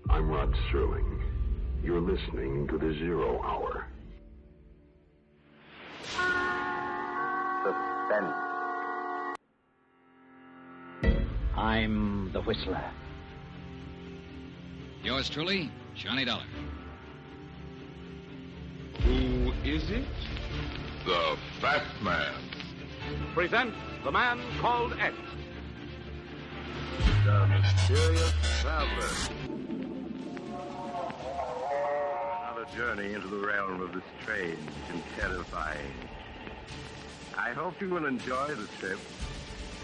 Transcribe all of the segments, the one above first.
I'm Rod Serling. You're listening to the Zero Hour. Suspense. I'm the Whistler. Yours truly, Johnny Dollar. Who is it? The Fat Man. Presents The Man Called X. The Mysterious Traveler. Another journey into the realm of the strange and terrifying. I hope you will enjoy the trip,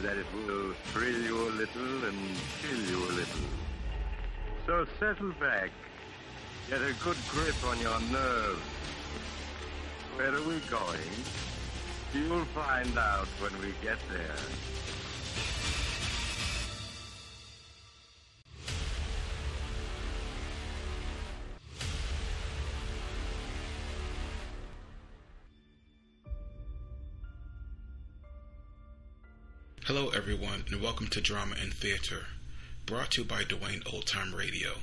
that it will thrill you a little and chill you a little. So settle back, get a good grip on your nerves. Where are we going? You'll find out when we get there. Hello everyone, and welcome to Drama and Theater, brought to you by Duane Old Time Radio.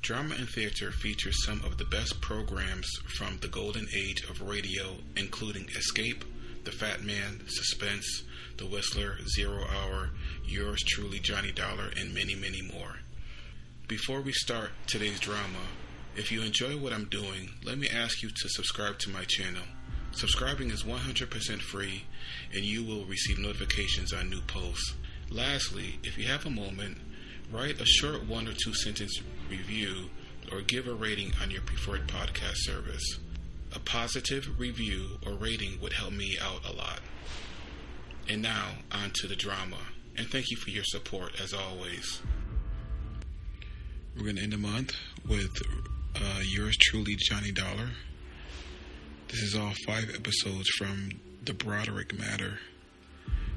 Drama and Theater features some of the best programs from the golden age of radio, including Escape, The Fat Man, Suspense, The Whistler, Zero Hour, Yours Truly, Johnny Dollar, and many, many more. Before we start today's drama, if you enjoy what I'm doing, let me ask you to subscribe to my channel. Subscribing is 100% free, and you will receive notifications on new posts. Lastly, if you have a moment, write a short 1 or 2 sentence review or give a rating on your preferred podcast service. A positive review or rating would help me out a lot. And now, on to the drama. And thank you for your support, as always. We're going to end the month with Yours Truly, Johnny Dollar. This is all 5 episodes from the Broderick matter.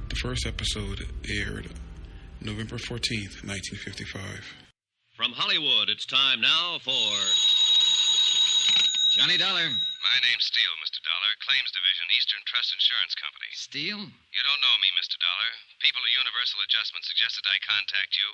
The first episode aired November 14th, 1955. From Hollywood, it's time now for Johnny Dollar. My name's Steele, Mr. Dollar. Claims Division, Eastern Trust Insurance Company. Steele? You don't know me, Mr. Dollar. People at Universal Adjustment suggested I contact you.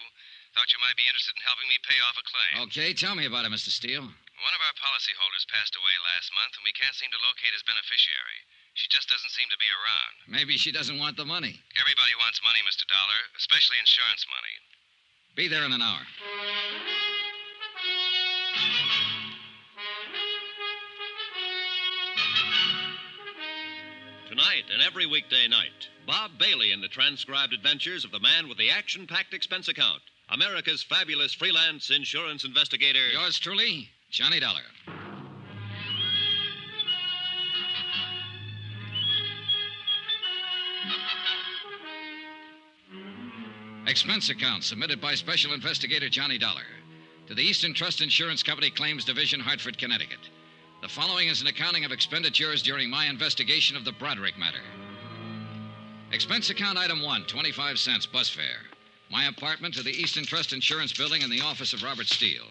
Thought you might be interested in helping me pay off a claim. Okay, tell me about it, Mr. Steele. One of our policyholders passed away last month, and we can't seem to locate his beneficiary. She just doesn't seem to be around. Maybe she doesn't want the money. Everybody wants money, Mr. Dollar, especially insurance money. Be there in an hour. Tonight and every weekday night, Bob Bailey in the transcribed adventures of the man with the action-packed expense account, America's fabulous freelance insurance investigator. Yours truly, Johnny Dollar. Expense account submitted by Special Investigator Johnny Dollar to the Eastern Trust Insurance Company Claims Division, Hartford, Connecticut. The following is an accounting of expenditures during my investigation of the Broderick matter. Expense account item 1, 25 cents, bus fare. My apartment to the Eastern Trust Insurance Building in the office of Robert Steele.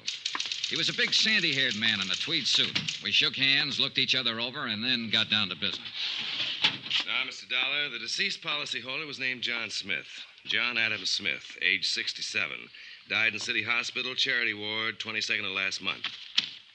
He was a big sandy-haired man in a tweed suit. We shook hands, looked each other over, and then got down to business. Now, Mr. Dollar, the deceased policyholder was named John Smith. John Adams Smith, age 67. Died in City Hospital, Charity Ward, 22nd of last month.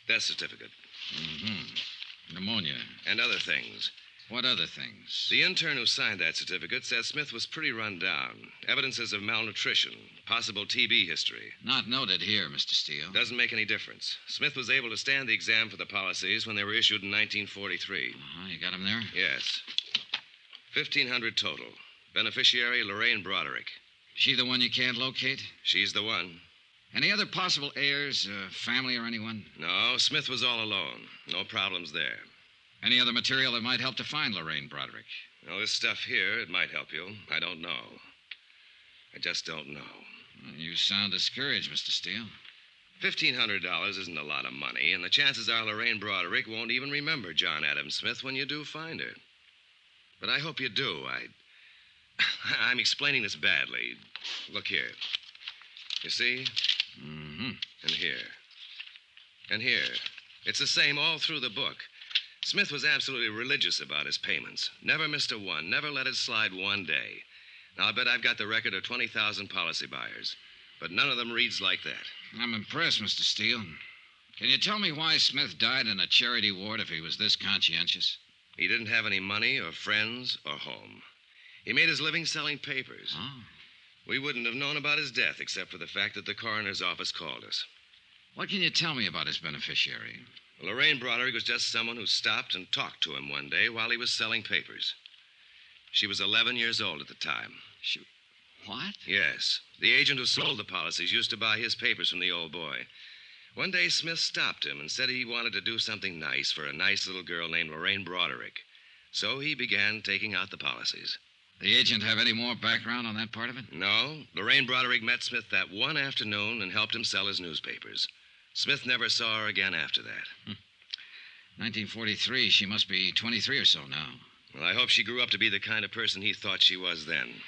Death certificate. Mm-hmm. Pneumonia. And other things. What other things? The intern who signed that certificate says Smith was pretty run down. Evidences of malnutrition, possible TB history. Not noted here, Mr. Steele. Doesn't make any difference. Smith was able to stand the exam for the policies when they were issued in 1943. Uh-huh. You got him there? Yes. 1,500 total. Beneficiary, Lorraine Broderick. She the one you can't locate? She's the one. Any other possible heirs, family or anyone? No, Smith was all alone. No problems there. Any other material that might help to find Lorraine Broderick? No, this stuff here, it might help you. I don't know. I just don't know. Well, you sound discouraged, Mr. Steele. $1,500 isn't a lot of money, and the chances are Lorraine Broderick won't even remember John Adams Smith when you do find her. But I hope you do. I'm explaining this badly. Look here. You see? Mm-hmm. And here. And here. It's the same all through the book. Smith was absolutely religious about his payments. Never missed a one. Never let it slide one day. Now, I bet I've got the record of 20,000 policy buyers, but none of them reads like that. I'm impressed, Mr. Steele. Can you tell me why Smith died in a charity ward if he was this conscientious? He didn't have any money or friends or home. He made his living selling papers. Oh. We wouldn't have known about his death except for the fact that the coroner's office called us. What can you tell me about his beneficiary? Lorraine Broderick was just someone who stopped and talked to him one day while he was selling papers. She was 11 years old at the time. What? Yes. The agent who sold the policies used to buy his papers from the old boy. One day, Smith stopped him and said he wanted to do something nice for a nice little girl named Lorraine Broderick. So he began taking out the policies. The agent have any more background on that part of it? No. Lorraine Broderick met Smith that one afternoon and helped him sell his newspapers. Smith never saw her again after that. 1943, she must be 23 or so now. Well, I hope she grew up to be the kind of person he thought she was then.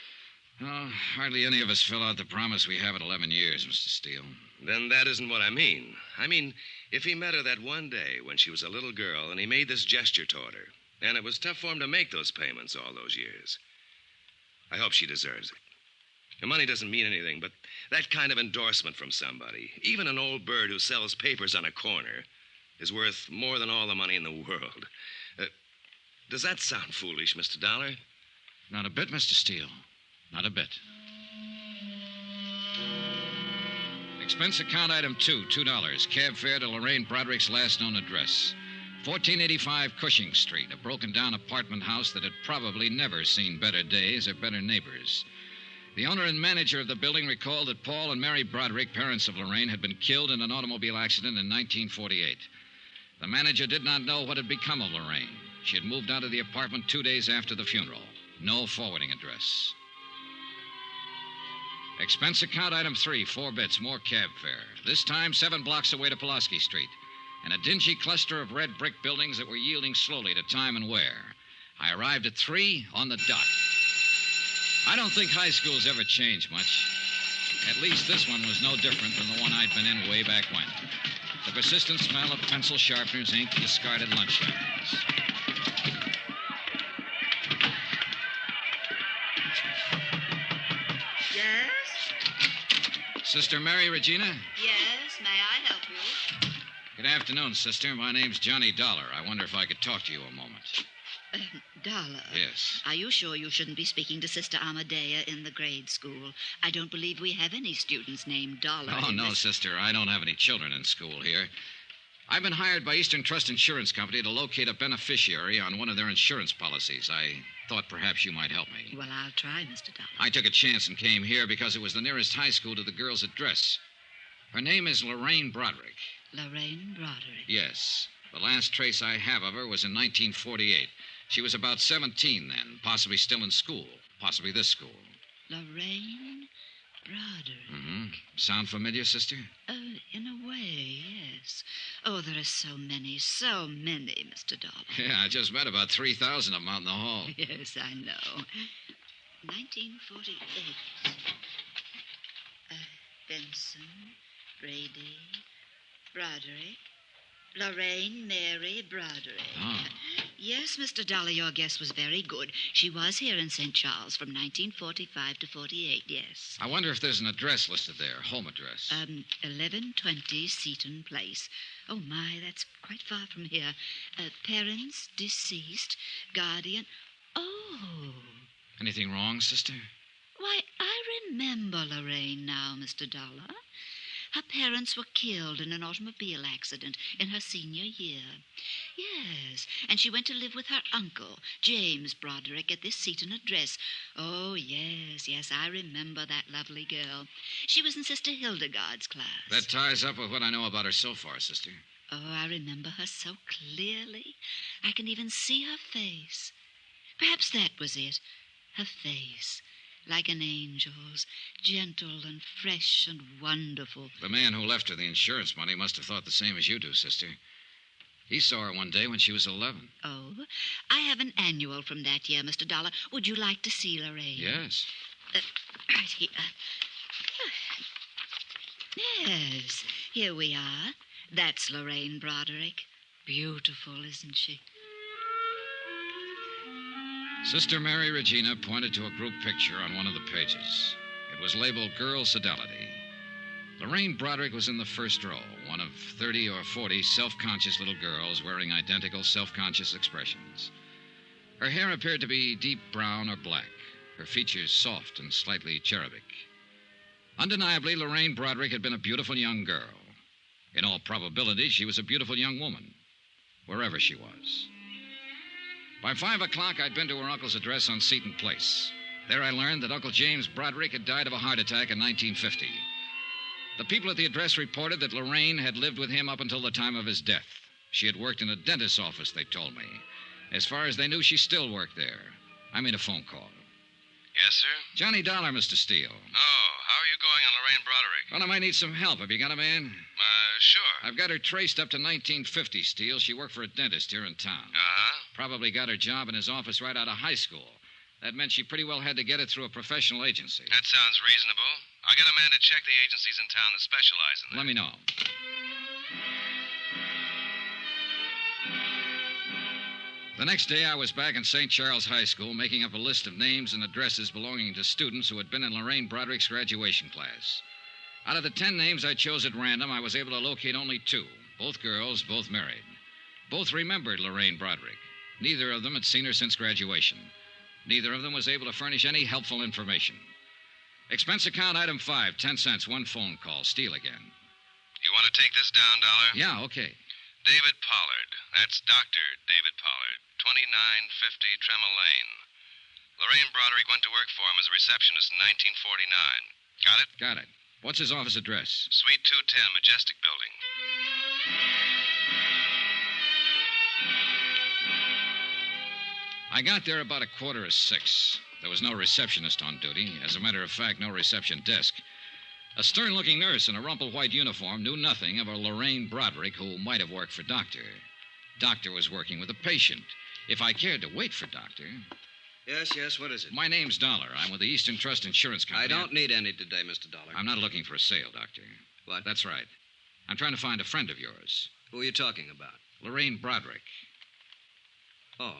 Oh, hardly any of us fill out the promise we have at 11 years, Mr. Steele. Then that isn't what I mean. I mean, if he met her that one day when she was a little girl and he made this gesture toward her, and it was tough for him to make those payments all those years, I hope she deserves it. The money doesn't mean anything, but that kind of endorsement from somebody, even an old bird who sells papers on a corner, is worth more than all the money in the world. Does that sound foolish, Mr. Dollar? Not a bit, Mr. Steele. Not a bit. Expense account item 2, $2. Cab fare to Lorraine Broderick's last known address. 1485 Cushing Street, a broken-down apartment house that had probably never seen better days or better neighbors. The owner and manager of the building recalled that Paul and Mary Broderick, parents of Lorraine, had been killed in an automobile accident in 1948. The manager did not know what had become of Lorraine. She had moved out of the apartment 2 days after the funeral. No forwarding address. Expense account item 3, 4 bits, more cab fare. This time 7 blocks away to Pulaski Street, and a dingy cluster of red brick buildings that were yielding slowly to time and wear. I arrived at 3 on the dot. I don't think high schools ever change much. At least this one was no different than the one I'd been in way back when. The persistent smell of pencil sharpeners, ink, discarded lunch wrappings. Yes? Sister Mary Regina? Yes, may I help you? Good afternoon, sister. My name's Johnny Dollar. I wonder if I could talk to you a moment. Dollar? Yes. Are you sure you shouldn't be speaking to Sister Amadea in the grade school? I don't believe we have any students named Dollar. Oh, no, sister. I don't have any children in school here. I've been hired by Eastern Trust Insurance Company to locate a beneficiary on one of their insurance policies. I thought perhaps you might help me. Well, I'll try, Mr. Dollar. I took a chance and came here because it was the nearest high school to the girl's address. Her name is Lorraine Broderick. Lorraine Broderick? Yes. The last trace I have of her was in 1948. She was about 17 then, possibly still in school, possibly this school. Lorraine Broderick. Mm-hmm. Sound familiar, sister? In a way, yes. Oh, there are so many, Mr. Dollar. Yeah, I just met about 3,000 of them out in the hall. Yes, I know. 1948. Benson, Brady, Broderick, Lorraine Mary Broderick. Oh. Yes, Mr. Dollar, your guess was very good. She was here in St. Charles from 1945 to 48, yes. I wonder if there's an address listed there, home address. 1120 Seaton Place. Oh, my, that's quite far from here. Parents deceased, guardian. Oh. Anything wrong, sister? Why, I remember Lorraine now, Mr. Dollar. Her parents were killed in an automobile accident in her senior year. Yes, and she went to live with her uncle, James Broderick, at this Seaton address. Oh, yes, I remember that lovely girl. She was in Sister Hildegard's class. That ties up with what I know about her so far, sister. Oh, I remember her so clearly. I can even see her face. Perhaps that was it, her face. Like an angel's, gentle and fresh and wonderful. The man who left her the insurance money must have thought the same as you do, sister. He saw her one day when she was 11. Oh, I have an annual from that year, Mr. Dollar. Would you like to see Lorraine? Yes. Right here. Yes, here we are. That's Lorraine Broderick. Beautiful, isn't she? Sister Mary Regina pointed to a group picture on one of the pages. It was labeled Girl Fidelity. Lorraine Broderick was in the first row, one of 30 or 40 self-conscious little girls wearing identical self-conscious expressions. Her hair appeared to be deep brown or black, her features soft and slightly cherubic. Undeniably, Lorraine Broderick had been a beautiful young girl. In all probability, she was a beautiful young woman, wherever she was. By 5 o'clock, I'd been to her uncle's address on Seton Place. There I learned that Uncle James Broderick had died of a heart attack in 1950. The people at the address reported that Lorraine had lived with him up until the time of his death. She had worked in a dentist's office, they told me. As far as they knew, she still worked there. I made a phone call. Yes, sir? Johnny Dollar, Mr. Steele. Oh, how are you going on Lorraine Broderick? Well, I might need some help. Have you got a man? Sure. I've got her traced up to 1950, Steele. She worked for a dentist here in town. Uh-huh. Probably got her job in his office right out of high school. That meant she pretty well had to get it through a professional agency. That sounds reasonable. I'll get a man to check the agencies in town that specialize in that. Let me know. The next day, I was back in St. Charles High School making up a list of names and addresses belonging to students who had been in Lorraine Broderick's graduation class. Out of the 10 names I chose at random, I was able to locate only 2. Both girls, both married. Both remembered Lorraine Broderick. Neither of them had seen her since graduation. Neither of them was able to furnish any helpful information. Expense account item 5, 10 cents, 1 phone call. Steele again. You want to take this down, Dollar? Yeah, okay. David Pollard. That's Dr. David Pollard. 2950 Tremel Lane. Lorraine Broderick went to work for him as a receptionist in 1949. Got it? Got it. What's his office address? Suite 210, Majestic Building. I got there about 5:45. There was no receptionist on duty. As a matter of fact, no reception desk. A stern-looking nurse in a rumpled white uniform knew nothing of a Lorraine Broderick who might have worked for Doctor. Doctor was working with a patient. If I cared to wait for Doctor... Yes, what is it? My name's Dollar. I'm with the Eastern Trust Insurance Company. I don't need any today, Mr. Dollar. I'm not looking for a sale, Doctor. What? That's right. I'm trying to find a friend of yours. Who are you talking about? Lorraine Broderick. Oh.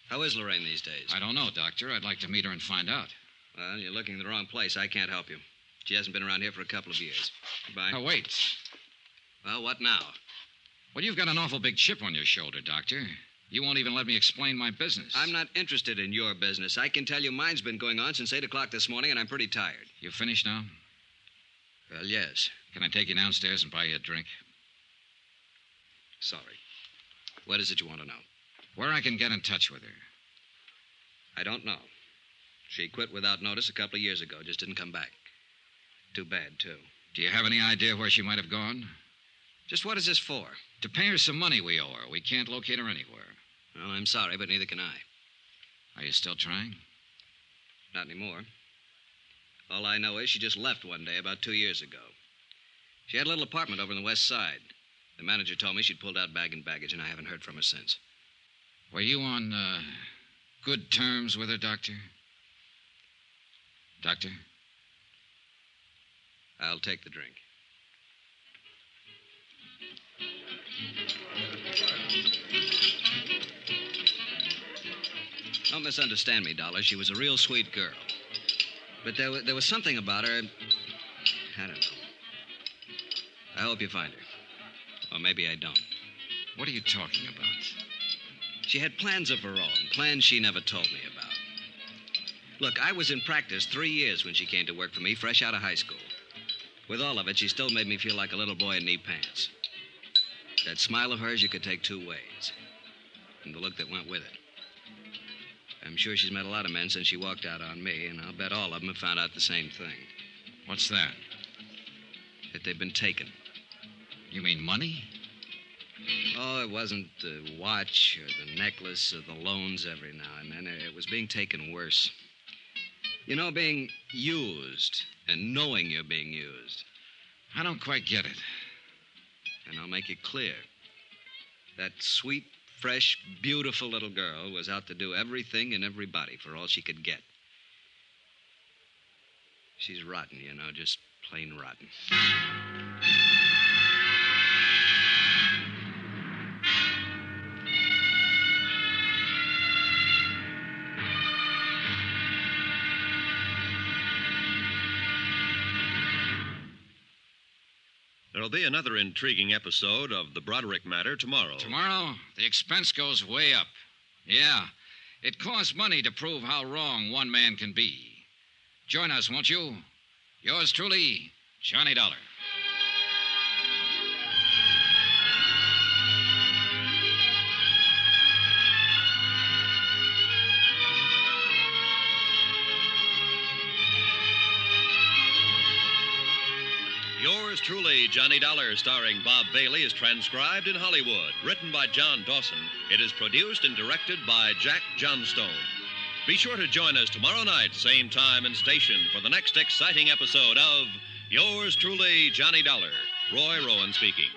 How is Lorraine these days? I don't know, Doctor. I'd like to meet her and find out. Well, you're looking in the wrong place. I can't help you. She hasn't been around here for a couple of years. Goodbye. Oh, wait. Well, what now? Well, you've got an awful big chip on your shoulder, Doctor. You won't even let me explain my business. I'm not interested in your business. I can tell you mine's been going on since 8 o'clock this morning, and I'm pretty tired. You finished now? Well, yes. Can I take you downstairs and buy you a drink? Sorry. What is it you want to know? Where I can get in touch with her. I don't know. She quit without notice a couple of years ago. Just didn't come back. Too bad, too. Do you have any idea where she might have gone? Just what is this for? To pay her some money we owe her. We can't locate her anywhere. Well, I'm sorry, but neither can I. Are you still trying? Not anymore. All I know is she just left one day about 2 years ago. She had a little apartment over on the west side. The manager told me she'd pulled out bag and baggage, and I haven't heard from her since. Were you on good terms with her, Doctor? Doctor? I'll take the drink. Don't misunderstand me, Dollar. She was a real sweet girl. But there was something about her... I don't know. I hope you find her. Or maybe I don't. What are you talking about? She had plans of her own, plans she never told me about. Look, I was in practice 3 years when she came to work for me, fresh out of high school. With all of it, she still made me feel like a little boy in knee pants. That smile of hers you could take 2 ways. And the look that went with it. I'm sure she's met a lot of men since she walked out on me, and I'll bet all of them have found out the same thing. What's that? That they've been taken. You mean money? Oh, it wasn't the watch or the necklace or the loans every now and then. It was being taken worse. You know, being used and knowing you're being used. I don't quite get it. And I'll make it clear. That sweet, fresh, beautiful little girl was out to do everything and everybody for all she could get. She's rotten, you know, just plain rotten. There'll be another intriguing episode of the Broderick matter tomorrow. Tomorrow, the expense goes way up. Yeah, it costs money to prove how wrong one man can be. Join us, won't you? Yours truly, Johnny Dollar. Yours truly, Johnny Dollar, starring Bob Bailey, is transcribed in Hollywood. Written by John Dawson. It is produced and directed by Jack Johnstone. Be sure to join us tomorrow night, same time and station, for the next exciting episode of Yours truly, Johnny Dollar. Roy Rowan speaking.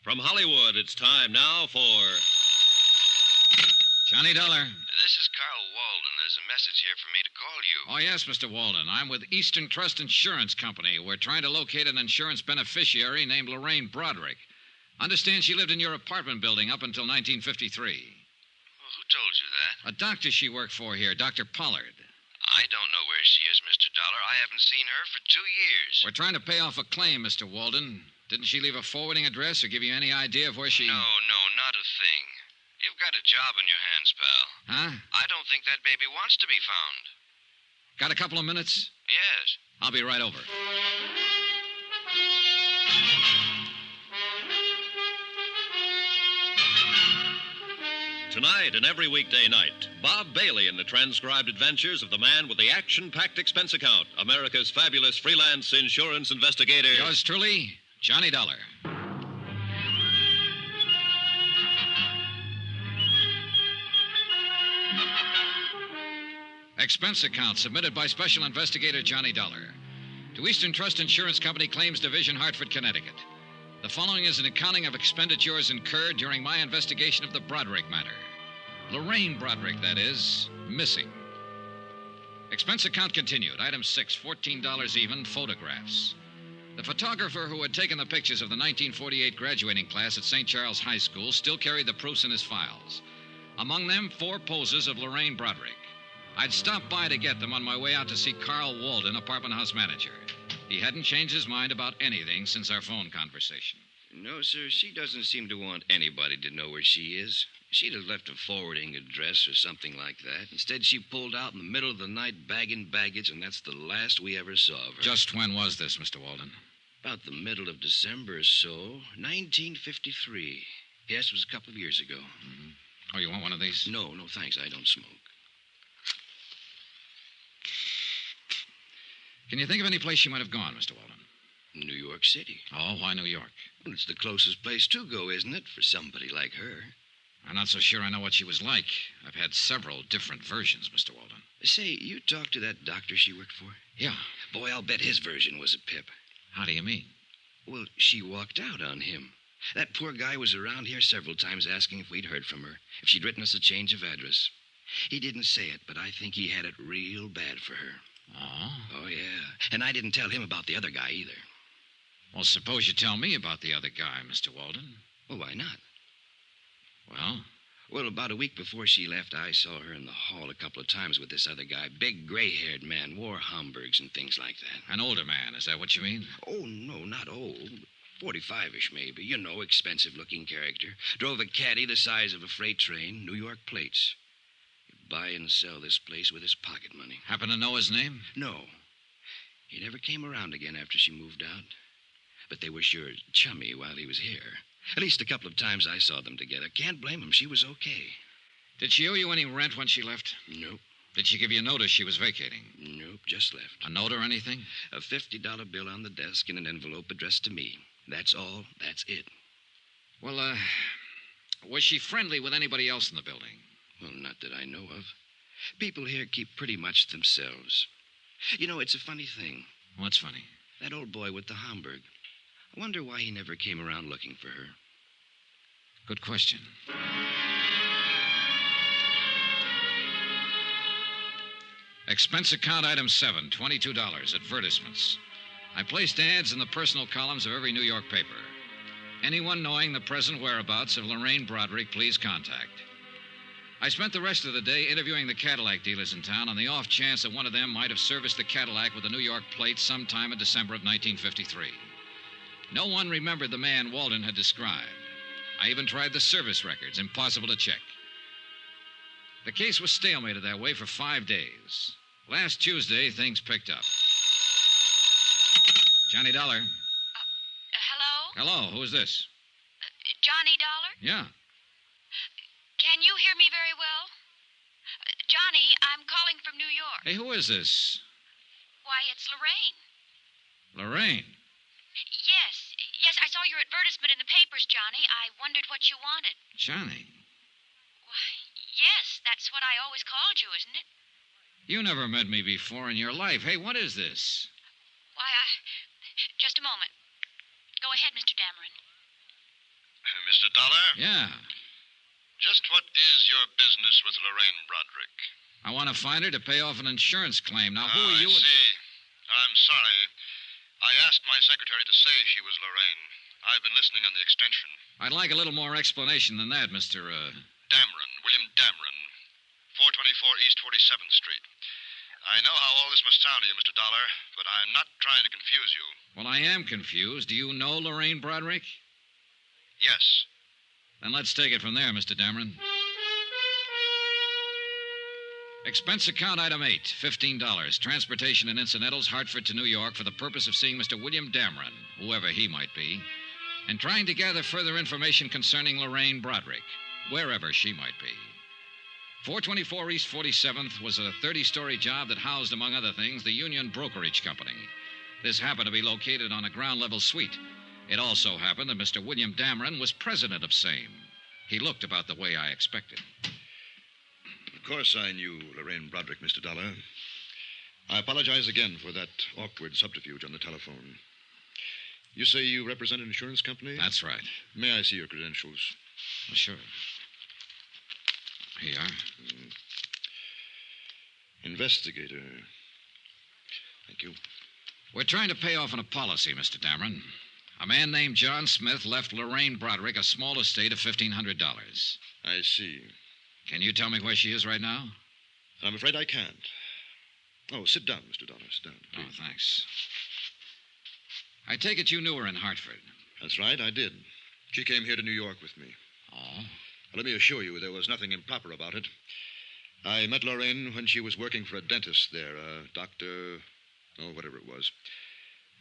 From Hollywood, it's time now for Johnny Dollar. This is Carl Walden. There's a message here for me to call you. Oh, yes, Mr. Walden. I'm with Eastern Trust Insurance Company. We're trying to locate an insurance beneficiary named Lorraine Broderick. Understand she lived in your apartment building up until 1953. Well, who told you that? A doctor she worked for here, Dr. Pollard. I don't know where she is, Mr. Dollar. I haven't seen her for 2 years. We're trying to pay off a claim, Mr. Walden. Didn't she leave a forwarding address or give you any idea of where she... No, not a thing. You've got a job on your hands, pal. Huh? I don't think that baby wants to be found. Got a couple of minutes? Yes. I'll be right over. Tonight and every weekday night, Bob Bailey in the transcribed adventures of the man with the action-packed expense account, America's fabulous freelance insurance investigator. Yours truly, Johnny Dollar. Expense account submitted by Special Investigator Johnny Dollar to Eastern Trust Insurance Company Claims Division, Hartford, Connecticut. The following is an accounting of expenditures incurred during my investigation of the Broderick matter. Lorraine Broderick, that is, missing. Expense account continued. Item 6, $14 even, photographs. The photographer who had taken the pictures of the 1948 graduating class at St. Charles High School still carried the proofs in his files. Among them, 4 poses of Lorraine Broderick. I'd stopped by to get them on my way out to see Carl Walden, apartment house manager. He hadn't changed his mind about anything since our phone conversation. No, sir, she doesn't seem to want anybody to know where she is. She'd have left a forwarding address or something like that. Instead, she pulled out in the middle of the night bagging baggage, and that's the last we ever saw of her. Just when was this, Mr. Walden? About the middle of December or so, 1953. Yes, it was a couple of years ago. Mm-hmm. Oh, you want one of these? No, thanks. I don't smoke. Can you think of any place she might have gone, Mr. Walden? New York City. Oh, why New York? Well, it's the closest place to go, isn't it, for somebody like her? I'm not so sure I know what she was like. I've had several different versions, Mr. Walden. Say, you talked to that doctor she worked for? Yeah. Boy, I'll bet his version was a pip. How do you mean? Well, she walked out on him. That poor guy was around here several times asking if we'd heard from her, if she'd written us a change of address. He didn't say it, but I think he had it real bad for her. Oh? Oh, yeah. And I didn't tell him about the other guy either. Well, suppose you tell me about the other guy, Mr. Walden. Well, why not? Well? Well, about a week before she left, I saw her in the hall a couple of times with this other guy. Big, gray-haired man, wore Homburgs and things like that. An older man, is that what you mean? Oh, no, not old. 45-ish, maybe. You know, expensive-looking character. Drove a caddy the size of a freight train, New York plates. He'd buy and sell this place with his pocket money. Happen to know his name? No. He never came around again after she moved out. But they were sure chummy while he was here. At least a couple of times I saw them together. Can't blame him. She was okay. Did she owe you any rent when she left? Nope. Did she give you notice she was vacating? Nope, just left. A note or anything? A $50 bill on the desk in an envelope addressed to me. That's all. That's it. Well, was she friendly with anybody else in the building? Well, not that I know of. People here keep pretty much to themselves. You know, it's a funny thing. What's funny? That old boy with the Homburg. I wonder why he never came around looking for her. Good question. Expense account item 7, $22, advertisements. I placed ads in the personal columns of every New York paper. Anyone knowing the present whereabouts of Lorraine Broderick, please contact. I spent the rest of the day interviewing the Cadillac dealers in town on the off chance that one of them might have serviced the Cadillac with a New York plate sometime in December of 1953. No one remembered the man Walden had described. I even tried the service records. Impossible to check. The case was stalemated that way for 5 days. Last Tuesday, things picked up. Johnny Dollar. Hello? Hello, who's this? Johnny Dollar? Yeah. Can you hear me very well? Johnny, I'm calling from New York. Hey, who is this? Why, it's Lorraine. Lorraine. Yes, I saw your advertisement in the papers, Johnny. I wondered what you wanted. Johnny. Why, yes, that's what I always called you, isn't it? You never met me before in your life. Hey, what is this? Why, just a moment. Go ahead, Mr. Dameron. Mr. Dollar? Yeah. Just what is your business with Lorraine Broderick? I want to find her to pay off an insurance claim. Now, who are you? I see. I'm sorry. I asked my secretary to say she was Lorraine. I've been listening on the extension. I'd like a little more explanation than that, Mr. Dameron, William Dameron, 424 East 47th Street. I know how all this must sound to you, Mr. Dollar, but I'm not trying to confuse you. Well, I am confused. Do you know Lorraine Broderick? Yes. Then let's take it from there, Mr. Dameron. Expense account item 8, $15. Transportation and incidentals, Hartford to New York, for the purpose of seeing Mr. William Dameron, whoever he might be, and trying to gather further information concerning Lorraine Broderick, wherever she might be. 424 East 47th was a 30-story job that housed, among other things, the Union Brokerage Company. This happened to be located on a ground-level suite. It also happened that Mr. William Dameron was president of same. He looked about the way I expected. Of course I knew Lorraine Broderick, Mr. Dollar. I apologize again for that awkward subterfuge on the telephone. You say you represent an insurance company? That's right. May I see your credentials? Well, sure. Here you are. Investigator. Thank you. We're trying to pay off on a policy, Mr. Dameron. A man named John Smith left Lorraine Broderick a small estate of $1,500. I see. Can you tell me where she is right now? I'm afraid I can't. Oh, sit down, Mr. Dollar. Sit down, please. Oh, thanks. I take it you knew her in Hartford. That's right, I did. She came here to New York with me. Oh? Let me assure you there was nothing improper about it. I met Lorraine when she was working for a dentist there, a doctor, whatever it was.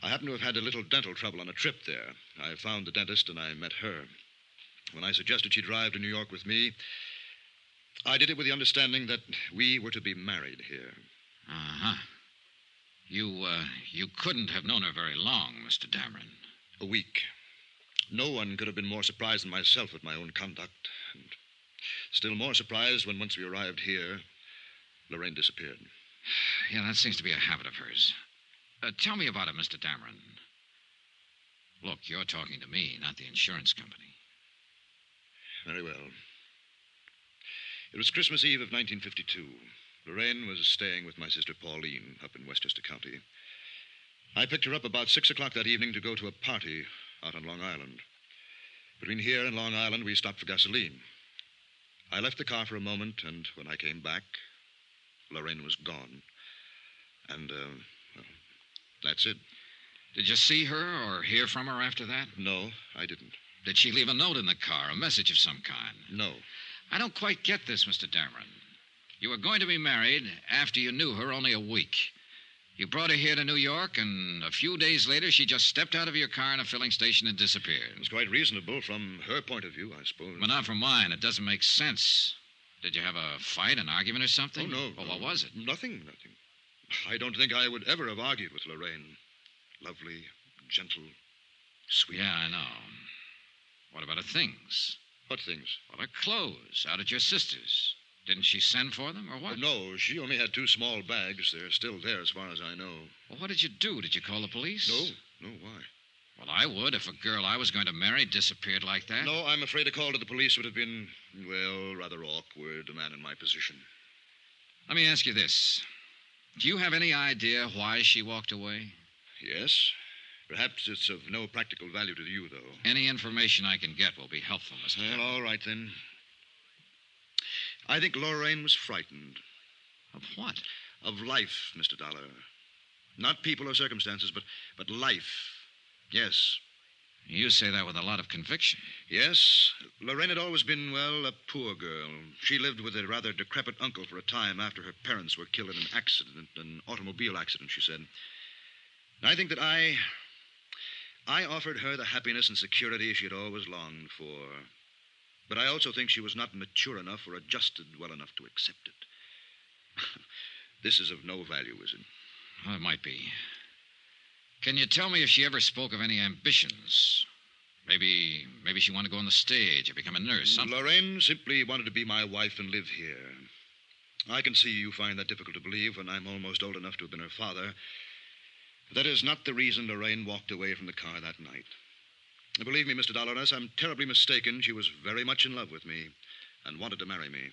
I happened to have had a little dental trouble on a trip there. I found the dentist and I met her. When I suggested she drive to New York with me, I did it with the understanding that we were to be married here. Uh-huh. You couldn't have known her very long, Mr. Dameron. A week. No one could have been more surprised than myself at my own conduct. And still more surprised when once we arrived here, Lorraine disappeared. Yeah, that seems to be a habit of hers. Tell me about it, Mr. Dameron. Look, you're talking to me, not the insurance company. Very well. It was Christmas Eve of 1952. Lorraine was staying with my sister Pauline up in Westchester County. I picked her up about 6 o'clock that evening to go to a party out on Long Island. Between here and Long Island, we stopped for gasoline. I left the car for a moment, and when I came back, Lorraine was gone. And, well, that's it. Did you see her or hear from her after that? No, I didn't. Did she leave a note in the car, a message of some kind? No. I don't quite get this, Mr. Dameron. You were going to be married after you knew her only a week. You brought her here to New York, and a few days later, she just stepped out of your car in a filling station and disappeared. It's quite reasonable from her point of view, I suppose. But not from mine. It doesn't make sense. Did you have a fight, an argument or something? Oh, no. Well, what was it? Nothing. I don't think I would ever have argued with Lorraine. Lovely, gentle, sweet. Yeah, I know. What about her things? What things? Well, her clothes out at your sister's. Didn't she send for them, or what? No, she only had 2 small bags. They're still there as far as I know. Well, what did you do? Did you call the police? No, why? Well, I would if a girl I was going to marry disappeared like that. No, I'm afraid a call to the police would have been, well, rather awkward, a man in my position. Let me ask you this. Do you have any idea why she walked away? Yes. Perhaps it's of no practical value to you, though. Any information I can get will be helpful, Mr. Well, all right, then. I think Lorraine was frightened. Of what? Of life, Mr. Dollar. Not people or circumstances, but life. Yes. You say that with a lot of conviction. Yes. Lorraine had always been, well, a poor girl. She lived with a rather decrepit uncle for a time after her parents were killed in an automobile accident, she said. And I think that I offered her the happiness and security she had always longed for. But I also think she was not mature enough or adjusted well enough to accept it. This is of no value, is it? Well, it might be. Can you tell me if she ever spoke of any ambitions? Maybe she wanted to go on the stage or become a nurse, something. Lorraine simply wanted to be my wife and live here. I can see you find that difficult to believe when I'm almost old enough to have been her father. But that is not the reason Lorraine walked away from the car that night. Believe me, Mr. Dollar, unless I'm terribly mistaken, she was very much in love with me and wanted to marry me.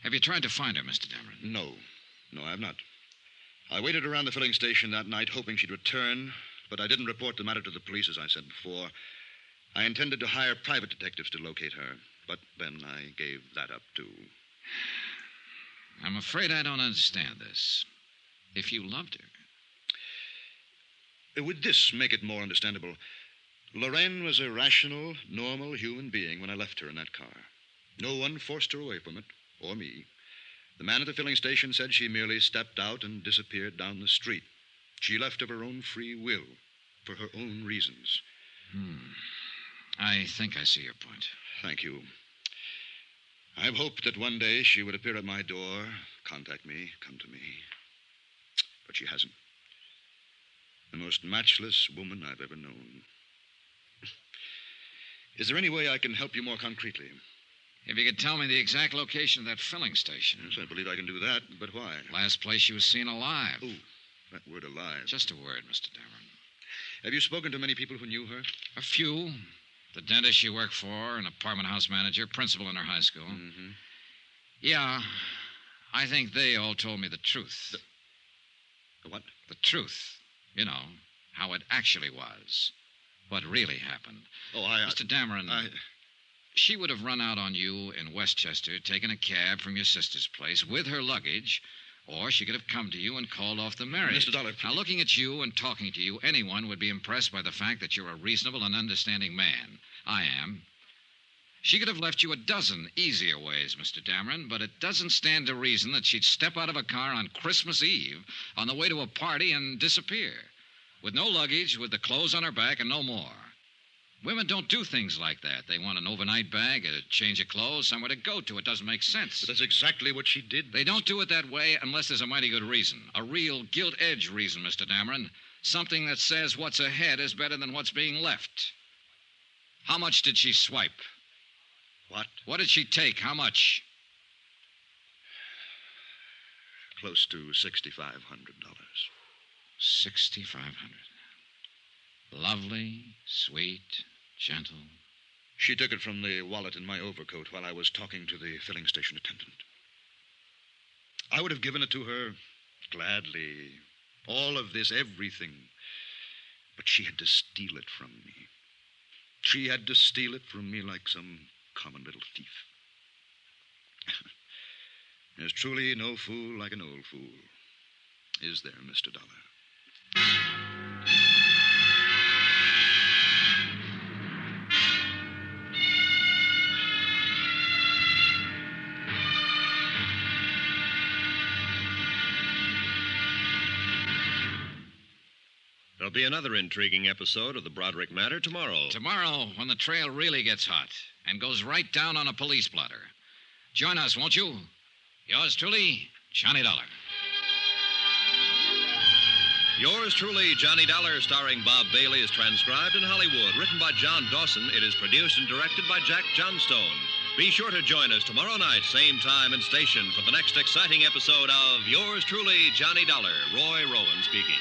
Have you tried to find her, Mr. Dameron? No, I have not. I waited around the filling station that night hoping she'd return, but I didn't report the matter to the police, as I said before. I intended to hire private detectives to locate her, but then I gave that up, too. I'm afraid I don't understand this. If you loved her... Would this make it more understandable? Lorraine was a rational, normal human being when I left her in that car. No one forced her away from it, or me. The man at the filling station said she merely stepped out and disappeared down the street. She left of her own free will, for her own reasons. I think I see your point. Thank you. I've hoped that one day she would appear at my door, contact me, come to me. But she hasn't. The most matchless woman I've ever known. Is there any way I can help you more concretely? If you could tell me the exact location of that filling station. Yes, I believe I can do that, but why? Last place she was seen alive. Oh, that word alive. Just a word, Mr. Dameron. Have you spoken to many people who knew her? A few. The dentist she worked for, an apartment house manager, principal in her high school. Mm-hmm. Yeah, I think they all told me the truth. The what? The truth. You know, how it actually was. What really happened. Oh, Mr. Dameron, she would have run out on you in Westchester, taken a cab from your sister's place with her luggage, or she could have come to you and called off the marriage. Mr. Dollar, Now, looking at you and talking to you, anyone would be impressed by the fact that you're a reasonable and understanding man. I am. She could have left you a dozen easier ways, Mr. Dameron, but it doesn't stand to reason that she'd step out of a car on Christmas Eve on the way to a party and disappear. With no luggage, with the clothes on her back, and no more. Women don't do things like that. They want an overnight bag, a change of clothes, somewhere to go to. It doesn't make sense. But that's exactly what she did. They don't do it that way unless there's a mighty good reason. A real gilt-edged reason, Mr. Dameron. Something that says what's ahead is better than what's being left. How much did she swipe? What? What did she take? How much? Close to $6,500. $6,500. Lovely, sweet, gentle. She took it from the wallet in my overcoat while I was talking to the filling station attendant. I would have given it to her gladly. All of this, everything. But she had to steal it from me. She had to steal it from me like some common little thief. There's truly no fool like an old fool. Is there, Mr. Dollar? be another intriguing episode of the Broderick matter tomorrow. Tomorrow, when the trail really gets hot and goes right down on a police blotter. Join us, won't you? Yours truly, Johnny Dollar. Yours truly, Johnny Dollar, starring Bob Bailey, is transcribed in Hollywood. Written by John Dawson, it is produced and directed by Jack Johnstone. Be sure to join us tomorrow night, same time and station, for the next exciting episode of Yours truly, Johnny Dollar. Roy Rowan speaking.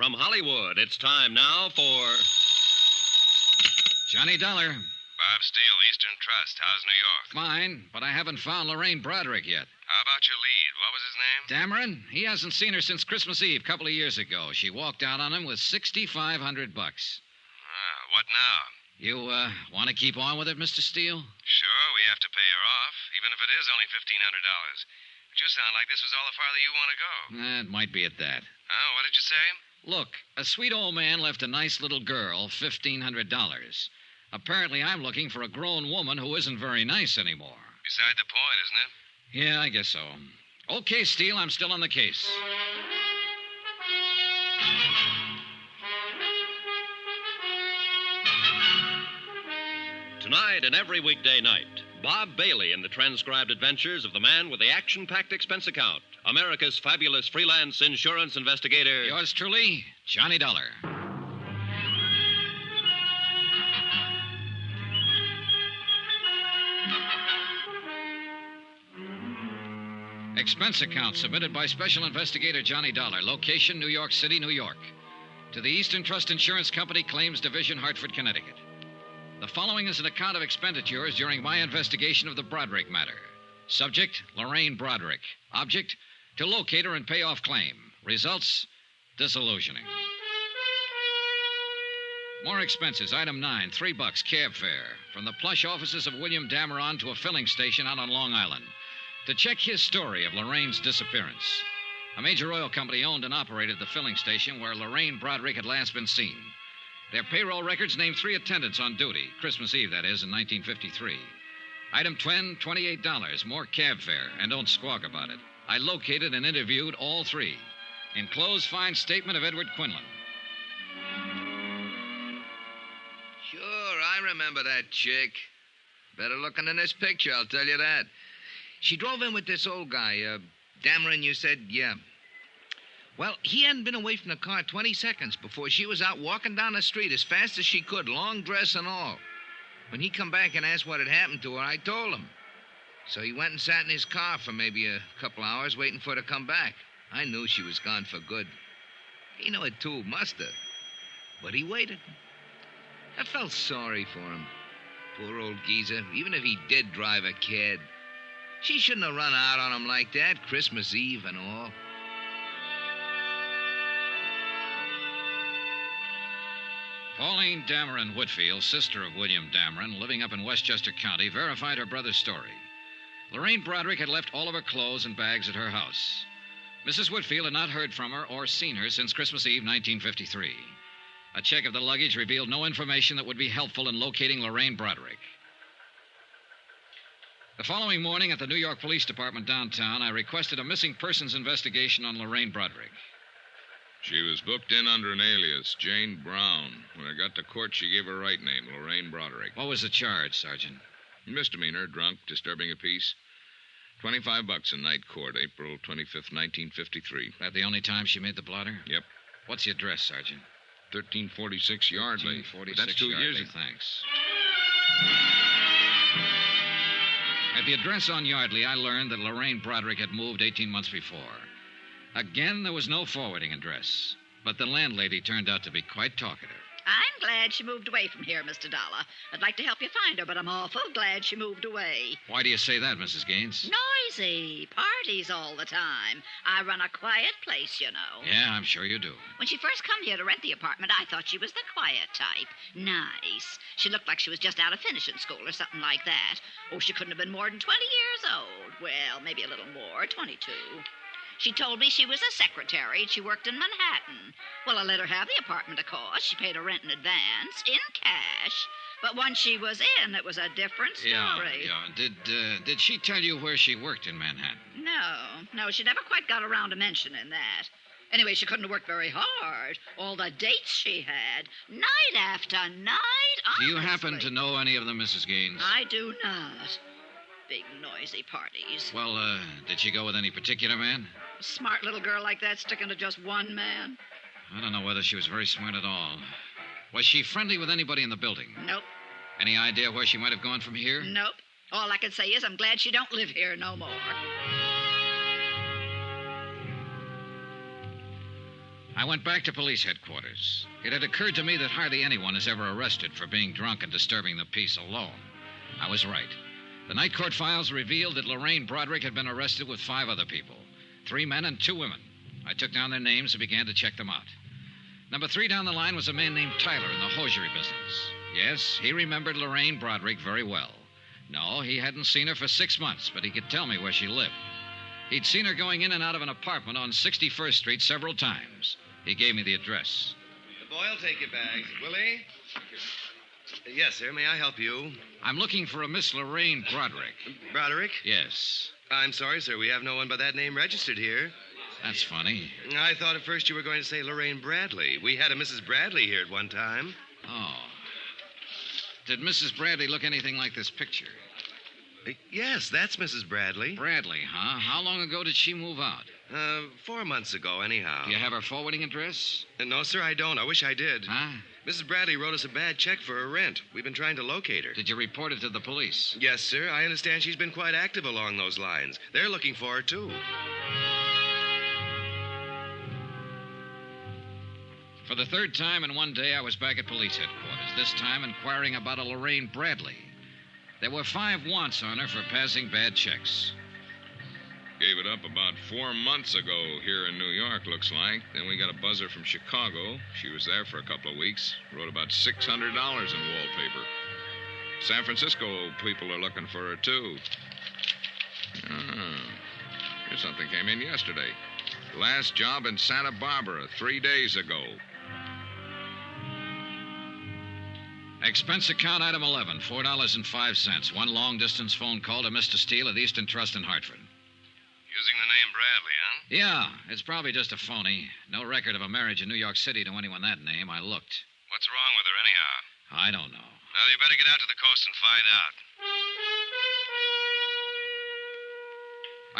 From Hollywood, it's time now for Johnny Dollar. Bob Steele, Eastern Trust. How's New York? Fine, but I haven't found Lorraine Broderick yet. How about your lead? What was his name? Dameron? He hasn't seen her since Christmas Eve, a couple of years ago. She walked out on him with $6,500. What now? You, want to keep on with it, Mr. Steele? Sure, we have to pay her off, even if it is only $1,500. But you sound like this was all the farther you want to go. It might be at that. Oh, what did you say? Look, a sweet old man left a nice little girl $1,500. Apparently, I'm looking for a grown woman who isn't very nice anymore. Beside the point, isn't it? Yeah, I guess so. Okay, Steele, I'm still on the case. Tonight and every weekday night, Bob Bailey in the transcribed adventures of the man with the action-packed expense account, America's fabulous freelance insurance investigator. Yours truly, Johnny Dollar. Expense account submitted by Special Investigator Johnny Dollar. Location, New York City, New York. To the Eastern Trust Insurance Company, Claims Division, Hartford, Connecticut. The following is an account of expenditures during my investigation of the Broderick matter. Subject, Lorraine Broderick. Object, to locate her and pay off claim. Results, disillusioning. More expenses. Item 9, $3 cab fare. From the plush offices of William Dameron to a filling station out on Long Island. To check his story of Lorraine's disappearance. A major oil company owned and operated the filling station where Lorraine Broderick had last been seen. Their payroll records named 3 attendants on duty. Christmas Eve, that is, in 1953. Item 10, $28. More cab fare. And don't squawk about it. I located and interviewed all 3. Enclosed fine statement of Edward Quinlan. Sure, I remember that chick. Better looking than this picture, I'll tell you that. She drove in with this old guy, Dameron, you said? Yeah. Well, he hadn't been away from the car 20 seconds before she was out walking down the street as fast as she could, long dress and all. When he come back and asked what had happened to her, I told him. So he went and sat in his car for maybe a couple hours waiting for her to come back. I knew she was gone for good. He knew it too, must have. But he waited. I felt sorry for him. Poor old geezer, even if he did drive a cad. She shouldn't have run out on him like that, Christmas Eve and all. Pauline Dameron Whitfield, sister of William Dameron, living up in Westchester County, verified her brother's story. Lorraine Broderick had left all of her clothes and bags at her house. Mrs. Whitfield had not heard from her or seen her since Christmas Eve, 1953. A check of the luggage revealed no information that would be helpful in locating Lorraine Broderick. The following morning at the New York Police Department downtown, I requested a missing persons investigation on Lorraine Broderick. She was booked in under an alias, Jane Brown. When I got to court, she gave her right name, Lorraine Broderick. What was the charge, Sergeant? Misdemeanor, drunk, disturbing a peace. $25 in night court, April 25th, 1953. That the only time she made the blotter? Yep. What's the address, Sergeant? 1346 Yardley. 1346 That's 2 years Yardley, ago. thanks. At the address on Yardley, I learned that Lorraine Broderick had moved 18 months before. Again, there was no forwarding address, but the landlady turned out to be quite talkative. I'm glad she moved away from here, Mr. Dollar. I'd like to help you find her, but I'm awful glad she moved away. Why do you say that, Mrs. Gaines? Noisy. Parties all the time. I run a quiet place, you know. Yeah, I'm sure you do. When she first come here to rent the apartment, I thought she was the quiet type. Nice. She looked like she was just out of finishing school or something like that. Oh, she couldn't have been more than 20 years old. Well, maybe a little more, 22. She told me she was a secretary and she worked in Manhattan. Well, I let her have the apartment, of course. She paid her rent in advance, in cash. But once she was in, it was a different story. Yeah. Did she tell you where she worked in Manhattan? No, she never quite got around to mentioning that. Anyway, she couldn't have worked very hard. All the dates she had, night after night, honestly. Do you happen to know any of them, Mrs. Gaines? I do not. Big, noisy parties. Well, did she go with any particular man? A smart little girl like that sticking to just one man? I don't know whether she was very smart at all. Was she friendly with anybody in the building? Nope. Any idea where she might have gone from here? Nope. All I can say is I'm glad she don't live here no more. I went back to police headquarters. It had occurred to me that hardly anyone is ever arrested for being drunk and disturbing the peace alone. I was right. The night court files revealed that Lorraine Broderick had been arrested with 5 other people, 3 men and 2 women. I took down their names and began to check them out. Number 3 down the line was a man named Tyler in the hosiery business. Yes, he remembered Lorraine Broderick very well. No, he hadn't seen her for 6 months, but he could tell me where she lived. He'd seen her going in and out of an apartment on 61st Street several times. He gave me the address. The boy will take your bags. Will he? Yes, sir. May I help you? I'm looking for a Miss Lorraine Broderick. Broderick? Yes. I'm sorry, sir. We have no one by that name registered here. That's funny. I thought at first you were going to say Lorraine Bradley. We had a Mrs. Bradley here at one time. Oh. Did Mrs. Bradley look anything like this picture? Yes, that's Mrs. Bradley. Bradley, huh? How long ago did she move out? 4 months ago, anyhow. Do you have her forwarding address? No, sir, I don't. I wish I did. Huh? Mrs. Bradley wrote us a bad check for her rent. We've been trying to locate her. Did you report it to the police? Yes, sir. I understand she's been quite active along those lines. They're looking for her, too. For the 3rd time in one day, I was back at police headquarters, this time inquiring about a Lorraine Bradley. There were 5 wants on her for passing bad checks. Gave it up about 4 months ago here in New York, looks like. Then we got a buzzer from Chicago. She was there for a couple of weeks. Wrote about $600 in wallpaper. San Francisco people are looking for her, too. Here's something came in yesterday. Last job in Santa Barbara 3 days ago. Expense account item 11, $4.05. 1 long-distance phone call to Mr. Steele at Eastern Trust in Hartford. Using the name Bradley, huh? Yeah, it's probably just a phony. No record of a marriage in New York City to anyone that name. I looked. What's wrong with her, anyhow? I don't know. Well, you better get out to the coast and find out.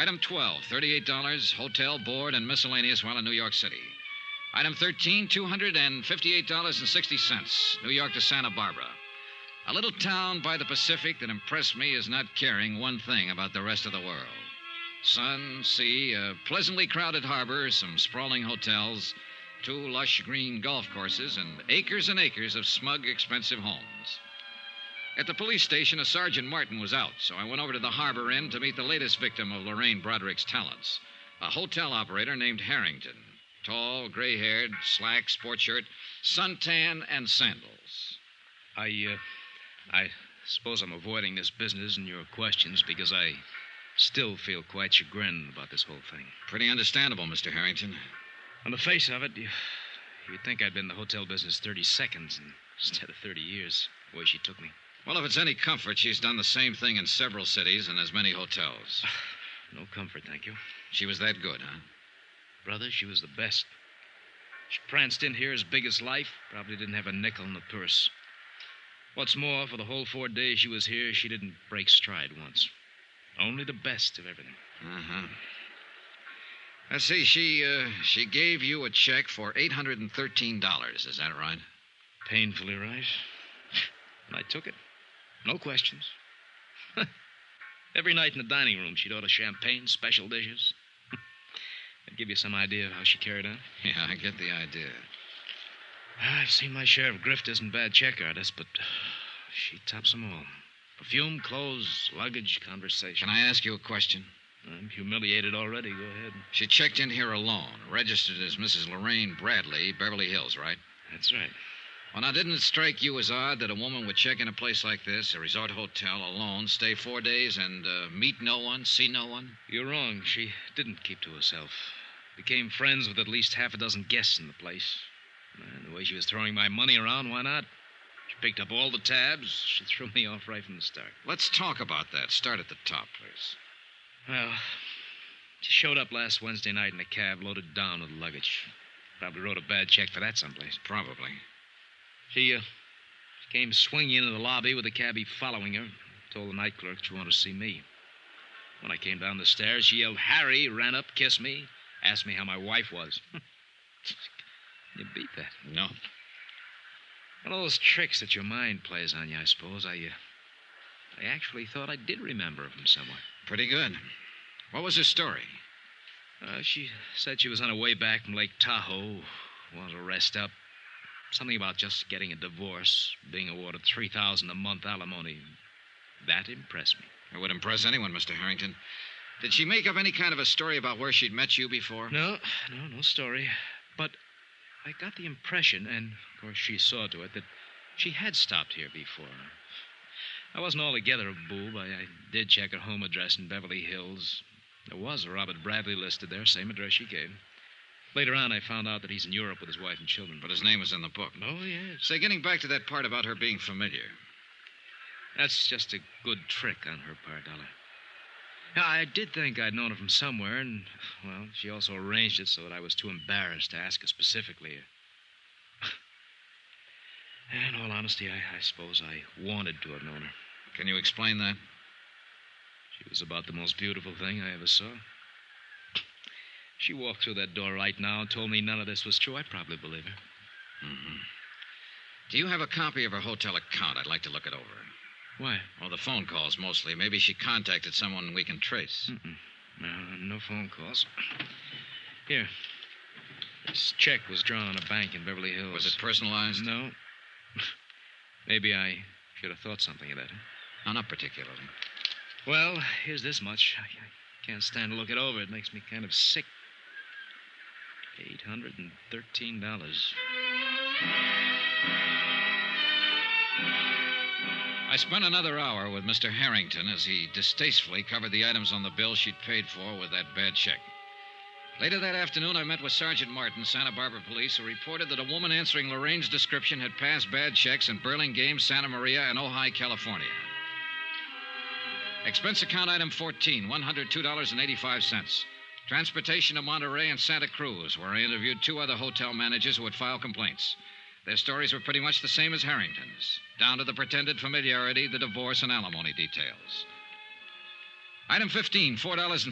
Item 12, $38, hotel, board, and miscellaneous while in New York City. Item 13, $258.60, New York to Santa Barbara. A little town by the Pacific that impressed me as not caring one thing about the rest of the world. Sun, sea, a pleasantly crowded harbor, some sprawling hotels, 2 lush green golf courses, and acres of smug, expensive homes. At the police station, a Sergeant Martin was out, so I went over to the harbor inn to meet the latest victim of Lorraine Broderick's talents, a hotel operator named Harrington. Tall, gray-haired, slack sport shirt, suntan, and sandals. I suppose I'm avoiding this business and your questions because I still feel quite chagrined about this whole thing. Pretty understandable, Mr. Harrington. On the face of it, you'd think I'd been in the hotel business 30 seconds instead of 30 years, the way she took me. Well, if it's any comfort, she's done the same thing in several cities and as many hotels. No comfort, thank you. She was that good, huh? Brother, she was the best. She pranced in here as big as life, probably didn't have a nickel in the purse. What's more, for the whole 4 days she was here, she didn't break stride once. Only the best of everything. Uh-huh. Let's see, she gave you a check for $813. Is that right? Painfully right. And I took it. No questions. Every night in the dining room, she'd order champagne, special dishes. That'd give you some idea of how she carried on. Yeah, I get the idea. I've seen my share of grifters and bad check artists, but she tops them all. Perfume, clothes, luggage, conversation. Can I ask you a question? I'm humiliated already. Go ahead. She checked in here alone, registered as Mrs. Lorraine Bradley, Beverly Hills, right? That's right. Well, now, didn't it strike you as odd that a woman would check in a place like this, a resort hotel, alone, stay 4 days, and meet no one, see no one? You're wrong. She didn't keep to herself. Became friends with at least half a dozen guests in the place. And the way she was throwing my money around, why not? She picked up all the tabs. She threw me off right from the start. Let's talk about that. Start at the top, please. Well, she showed up last Wednesday night in a cab loaded down with luggage. Probably wrote a bad check for that someplace. Probably. She came swinging into the lobby with the cabbie following her. Told the night clerk she wanted to see me. When I came down the stairs, she yelled, "Harry," ran up, kissed me, asked me how my wife was. You beat that. No. One of those tricks that your mind plays on you, I suppose. I actually thought I did remember her from somewhere. Pretty good. What was her story? She said she was on her way back from Lake Tahoe, wanted to rest up. Something about just getting a divorce, being awarded $3,000 a month alimony. That impressed me. It would impress anyone, Mr. Harrington. Did she make up any kind of a story about where she'd met you before? No story. But I got the impression, and of course she saw to it, that she had stopped here before. I wasn't altogether a boob. I did check her home address in Beverly Hills. There was a Robert Bradley listed there, same address she gave. Later on, I found out that he's in Europe with his wife and children. But his name was in the book. Oh, yes. Say, getting back to that part about her being familiar. That's just a good trick on her part, Dollar. Yeah, I did think I'd known her from somewhere, and, well, she also arranged it so that I was too embarrassed to ask her specifically. In all honesty, I suppose I wanted to have known her. Can you explain that? She was about the most beautiful thing I ever saw. She walked through that door right now and told me none of this was true. I'd probably believe her. Mm-hmm. Do you have a copy of her hotel account? I'd like to look it over. Why? Well, the phone calls mostly. Maybe she contacted someone we can trace. No phone calls. Here. This check was drawn on a bank in Beverly Hills. Was it personalized? No. Maybe I should have thought something of that. No, not particularly. Well, here's this much. I can't stand to look it over. It makes me kind of sick. $813. I spent another hour with Mr. Harrington as he distastefully covered the items on the bill she'd paid for with that bad check. Later that afternoon, I met with Sergeant Martin, Santa Barbara Police, who reported that a woman answering Lorraine's description had passed bad checks in Burlingame, Santa Maria, and Ojai, California. Expense account item 14, $102.85. Transportation to Monterey and Santa Cruz, where I interviewed two other hotel managers who would file complaints. Their stories were pretty much the same as Harrington's, down to the pretended familiarity, the divorce, and alimony details. Item 15, $4.15.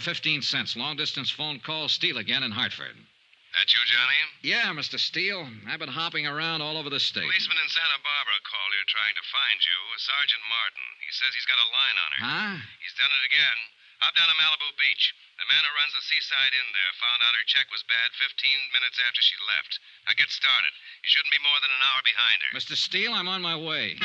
Long-distance phone call, Steele again in Hartford. That you, Johnny? Yeah, Mr. Steele. I've been hopping around all over the state. Policeman in Santa Barbara called here trying to find you, Sergeant Martin. He says he's got a line on her. Huh? He's done it again. Up down to Malibu Beach. The man who runs the seaside inn there found out her check was bad 15 minutes after she left. Now get started. You shouldn't be more than an hour behind her. Mr. Steele, I'm on my way.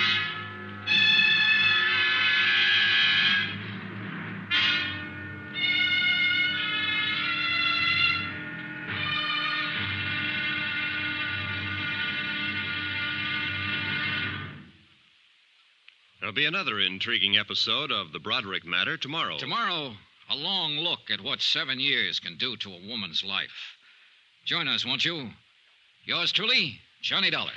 There'll be another intriguing episode of The Broderick Matter tomorrow. Tomorrow, a long look at what 7 years can do to a woman's life. Join us, won't you? Yours truly, Johnny Dollar.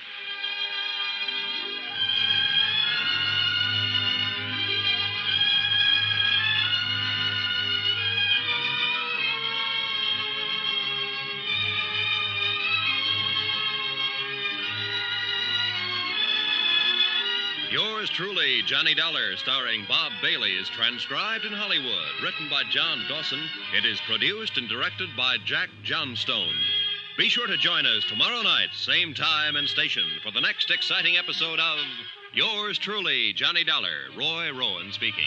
Yours Yours truly, Johnny Dollar, starring Bob Bailey, is transcribed in Hollywood. Written by John Dawson, it is produced and directed by Jack Johnstone. Be sure to join us tomorrow night, same time and station, for the next exciting episode of Yours truly, Johnny Dollar. Roy Rowan speaking.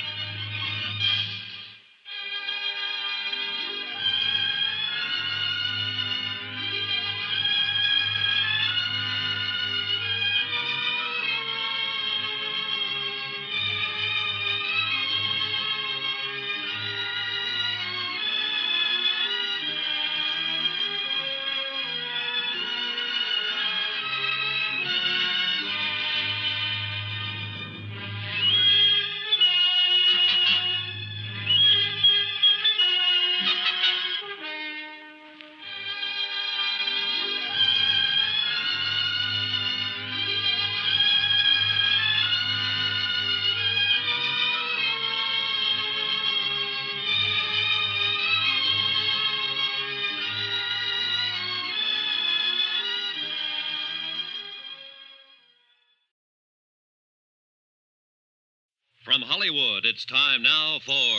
From Hollywood, it's time now for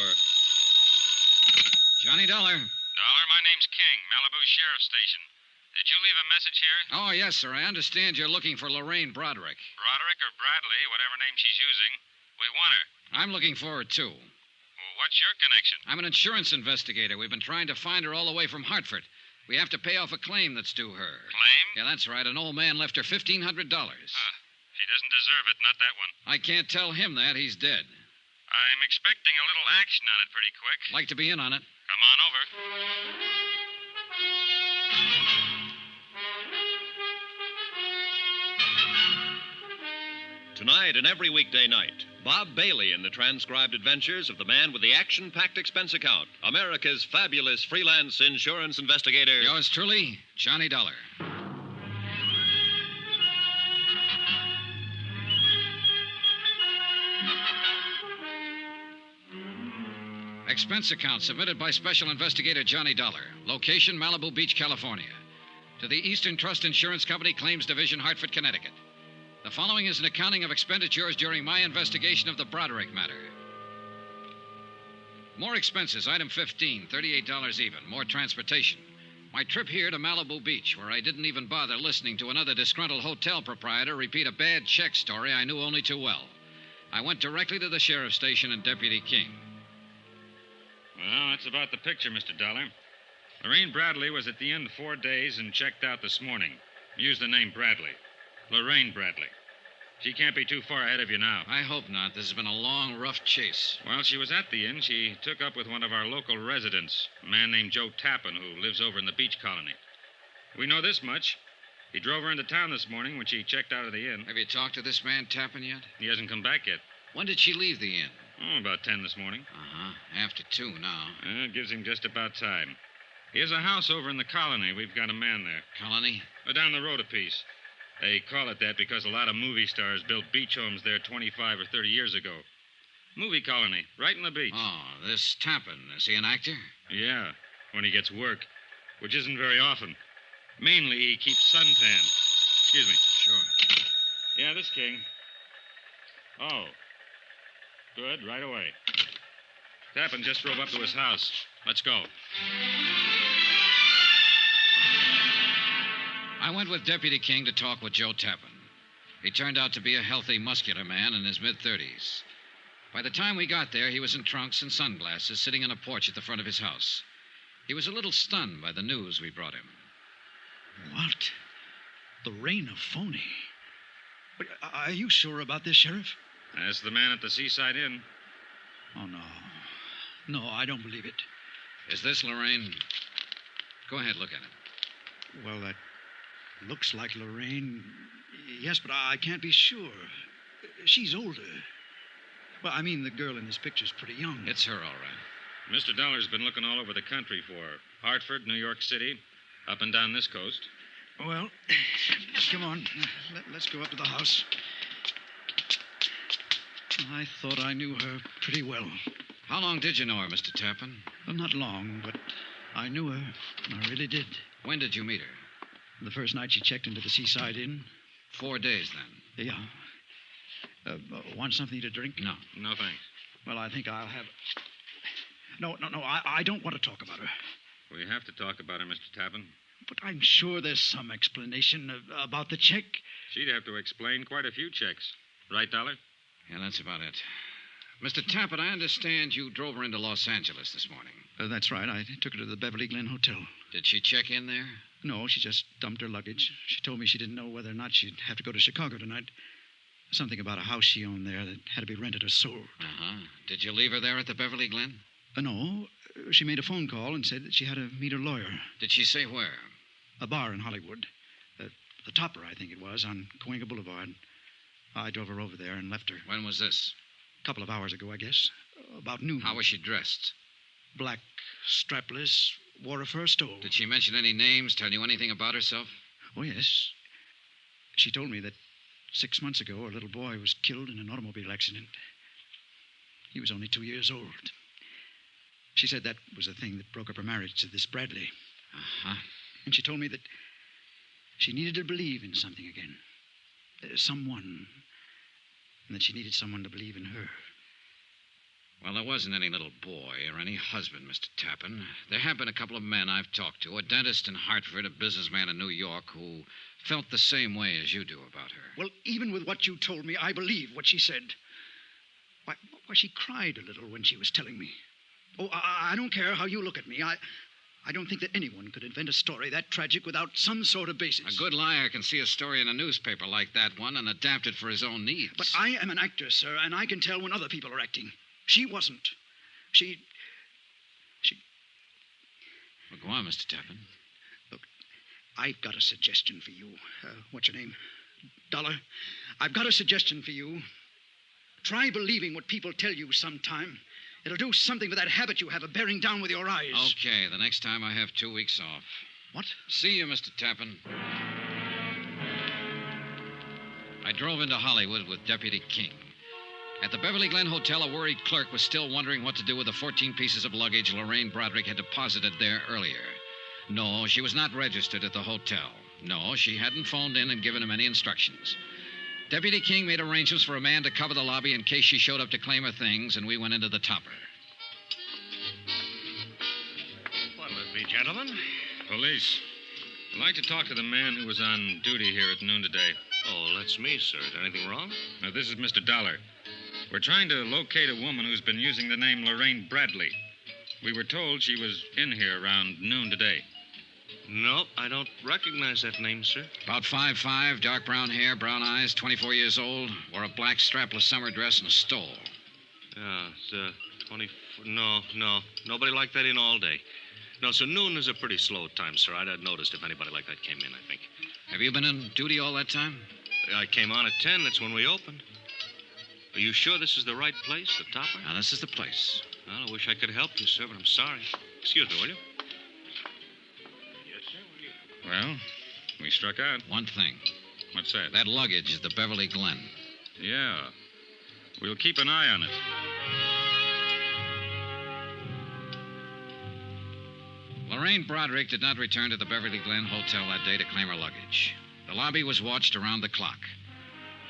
Johnny Dollar. Dollar, my name's King, Malibu Sheriff Station. Did you leave a message here? Oh, yes, sir. I understand you're looking for Lorraine Broderick. Broderick or Bradley, whatever name she's using. We want her. I'm looking for her, too. Well, what's your connection? I'm an insurance investigator. We've been trying to find her all the way from Hartford. We have to pay off a claim that's due her. Claim? Yeah, that's right. An old man left her $1,500. She doesn't deserve it, not that one. I can't tell him that. He's dead. I'm expecting a little action on it pretty quick. Like to be in on it. Come on over. Tonight and every weekday night, Bob Bailey in the transcribed adventures of the man with the action-packed expense account, America's fabulous freelance insurance investigator. Yours truly, Johnny Dollar. Expense account submitted by Special Investigator Johnny Dollar. Location, Malibu Beach, California. To the Eastern Trust Insurance Company, Claims Division, Hartford, Connecticut. The following is an accounting of expenditures during my investigation of the Broderick matter. More expenses, item 15, $38 even. More transportation. My trip here to Malibu Beach, where I didn't even bother listening to another disgruntled hotel proprietor repeat a bad check story I knew only too well. I went directly to the sheriff's station and Deputy King. Well, that's about the picture, Mr. Dollar. Lorraine Bradley was at the inn 4 days and checked out this morning. Used the name Bradley. Lorraine Bradley. She can't be too far ahead of you now. I hope not. This has been a long, rough chase. While she was at the inn, she took up with one of our local residents, a man named Joe Tappan, who lives over in the beach colony. We know this much. He drove her into town this morning when she checked out of the inn. Have you talked to this man Tappan yet? He hasn't come back yet. When did she leave the inn? Oh, about 10 this morning. Uh-huh. After 2 now. It gives him just about time. He has a house over in the colony. We've got a man there. Colony? Down the road a piece. They call it that because a lot of movie stars built beach homes there 25 or 30 years ago. Movie colony, right in the beach. Oh, this Tappan, is he an actor? Yeah, when he gets work, which isn't very often. Mainly, he keeps suntan. Excuse me. Sure. Yeah, this King. Oh. Good, right away. Tappan just drove up to his house. Let's go. I went with Deputy King to talk with Joe Tappan. He turned out to be a healthy, muscular man in his mid-30s. By the time we got there, he was in trunks and sunglasses, sitting on a porch at the front of his house. He was a little stunned by the news we brought him. What? Lorraine a phony? But are you sure about this, Sheriff? That's the man at the Seaside Inn. Oh, no. No, I don't believe it. Is this Lorraine? Go ahead, look at it. Well, that looks like Lorraine. Yes, but I can't be sure. She's older. Well, I mean, the girl in this picture's pretty young. It's her, all right. Mr. Dollar's been looking all over the country for her. Hartford, New York City, up and down this coast. Well, come on. Let's go up to the house. I thought I knew her pretty well. How long did you know her, Mr. Tappan? Well, not long, but I knew her. I really did. When did you meet her? The first night she checked into the Seaside Inn. 4 days, then? Yeah. Want something to drink? No, thanks. Well, I think I'll have... No, I don't want to talk about her. We have to talk about her, Mr. Tappan. But I'm sure there's some explanation about the check. She'd have to explain quite a few checks. Right, Dollar? Yeah, that's about it. Mr. Tappan, I understand you drove her into Los Angeles this morning. That's right. I took her to the Beverly Glen Hotel. Did she check in there? No, she just dumped her luggage. She told me she didn't know whether or not she'd have to go to Chicago tonight. Something about a house she owned there that had to be rented or sold. Uh-huh. Did you leave her there at the Beverly Glen? No. She made a phone call and said that she had to meet her lawyer. Did she say where? A bar in Hollywood. The Topper, I think it was, on Cahuenga Boulevard. I drove her over there and left her. When was this? A couple of hours ago, I guess. About noon. How was she dressed? Black, strapless, wore a fur stole. Did she mention any names, tell you anything about herself? Oh, yes. She told me that 6 months ago, her little boy was killed in an automobile accident. He was only 2 years old. She said that was the thing that broke up her marriage to this Bradley. Uh-huh. And she told me that she needed to believe in something again. Someone. And that she needed someone to believe in her. Well, there wasn't any little boy or any husband, Mr. Tappan. There have been a couple of men I've talked to, a dentist in Hartford, a businessman in New York, who felt the same way as you do about her. Well, even with what you told me, I believe what she said. Why, she cried a little when she was telling me. Oh, I don't care how you look at me. I don't think that anyone could invent a story that tragic without some sort of basis. A good liar can see a story in a newspaper like that one and adapt it for his own needs. But I am an actor, sir, and I can tell when other people are acting. She wasn't. She... Well, go on, Mr. Tappan. Look, I've got a suggestion for you. What's your name? Dollar. I've got a suggestion for you. Try believing what people tell you sometime. It'll do something with that habit you have of bearing down with your eyes. Okay, the next time I have 2 weeks off. What? See you, Mr. Tappan. I drove into Hollywood with Deputy King. At the Beverly Glen Hotel, a worried clerk was still wondering what to do with the 14 pieces of luggage Lorraine Broderick had deposited there earlier. No, she was not registered at the hotel. No, she hadn't phoned in and given him any instructions. Deputy King made arrangements for a man to cover the lobby in case she showed up to claim her things, and we went into the Topper. What'll it be, gentlemen? Police. I'd like to talk to the man who was on duty here at noon today. Oh, that's me, sir. Is anything wrong? Now, this is Mr. Dollar. We're trying to locate a woman who's been using the name Lorraine Bradley. We were told she was in here around noon today. Nope, I don't recognize that name, sir. About 5'5", dark brown hair, brown eyes, 24 years old, wore a black strapless summer dress and a stole. Yeah, it's 20... No, nobody like that in all day. No, sir, noon is a pretty slow time, sir. I'd have noticed if anybody like that came in, I think. Have you been on duty all that time? I came on at 10. That's when we opened. Are you sure this is the right place, the Topper? Now, this is the place. Well, I wish I could help you, sir, but I'm sorry. Excuse me, will you? Well, we struck out. One thing. What's that? That luggage is the Beverly Glen. Yeah. We'll keep an eye on it. Lorraine Broderick did not return to the Beverly Glen Hotel that day to claim her luggage. The lobby was watched around the clock.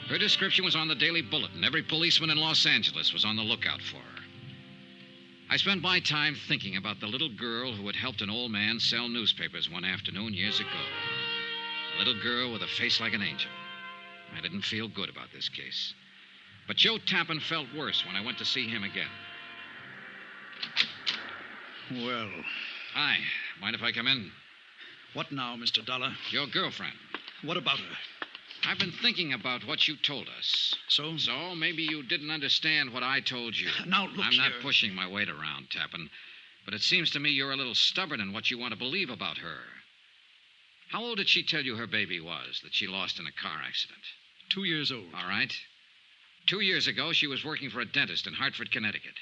Her description was on the Daily Bulletin. Every policeman in Los Angeles was on the lookout for her. I spent my time thinking about the little girl who had helped an old man sell newspapers one afternoon years ago. A little girl with a face like an angel. I didn't feel good about this case. But Joe Tappan felt worse when I went to see him again. Well. Hi. Mind if I come in? What now, Mr. Dollar? Your girlfriend. What about her? I've been thinking about what you told us. So? So maybe you didn't understand what I told you. Now, look I'm here. not pushing my weight around, Tappan. But it seems to me you're a little stubborn in what you want to believe about her. How old did she tell you her baby was that she lost in a car accident? 2 years old. All right. 2 years ago, she was working for a dentist in Hartford, Connecticut.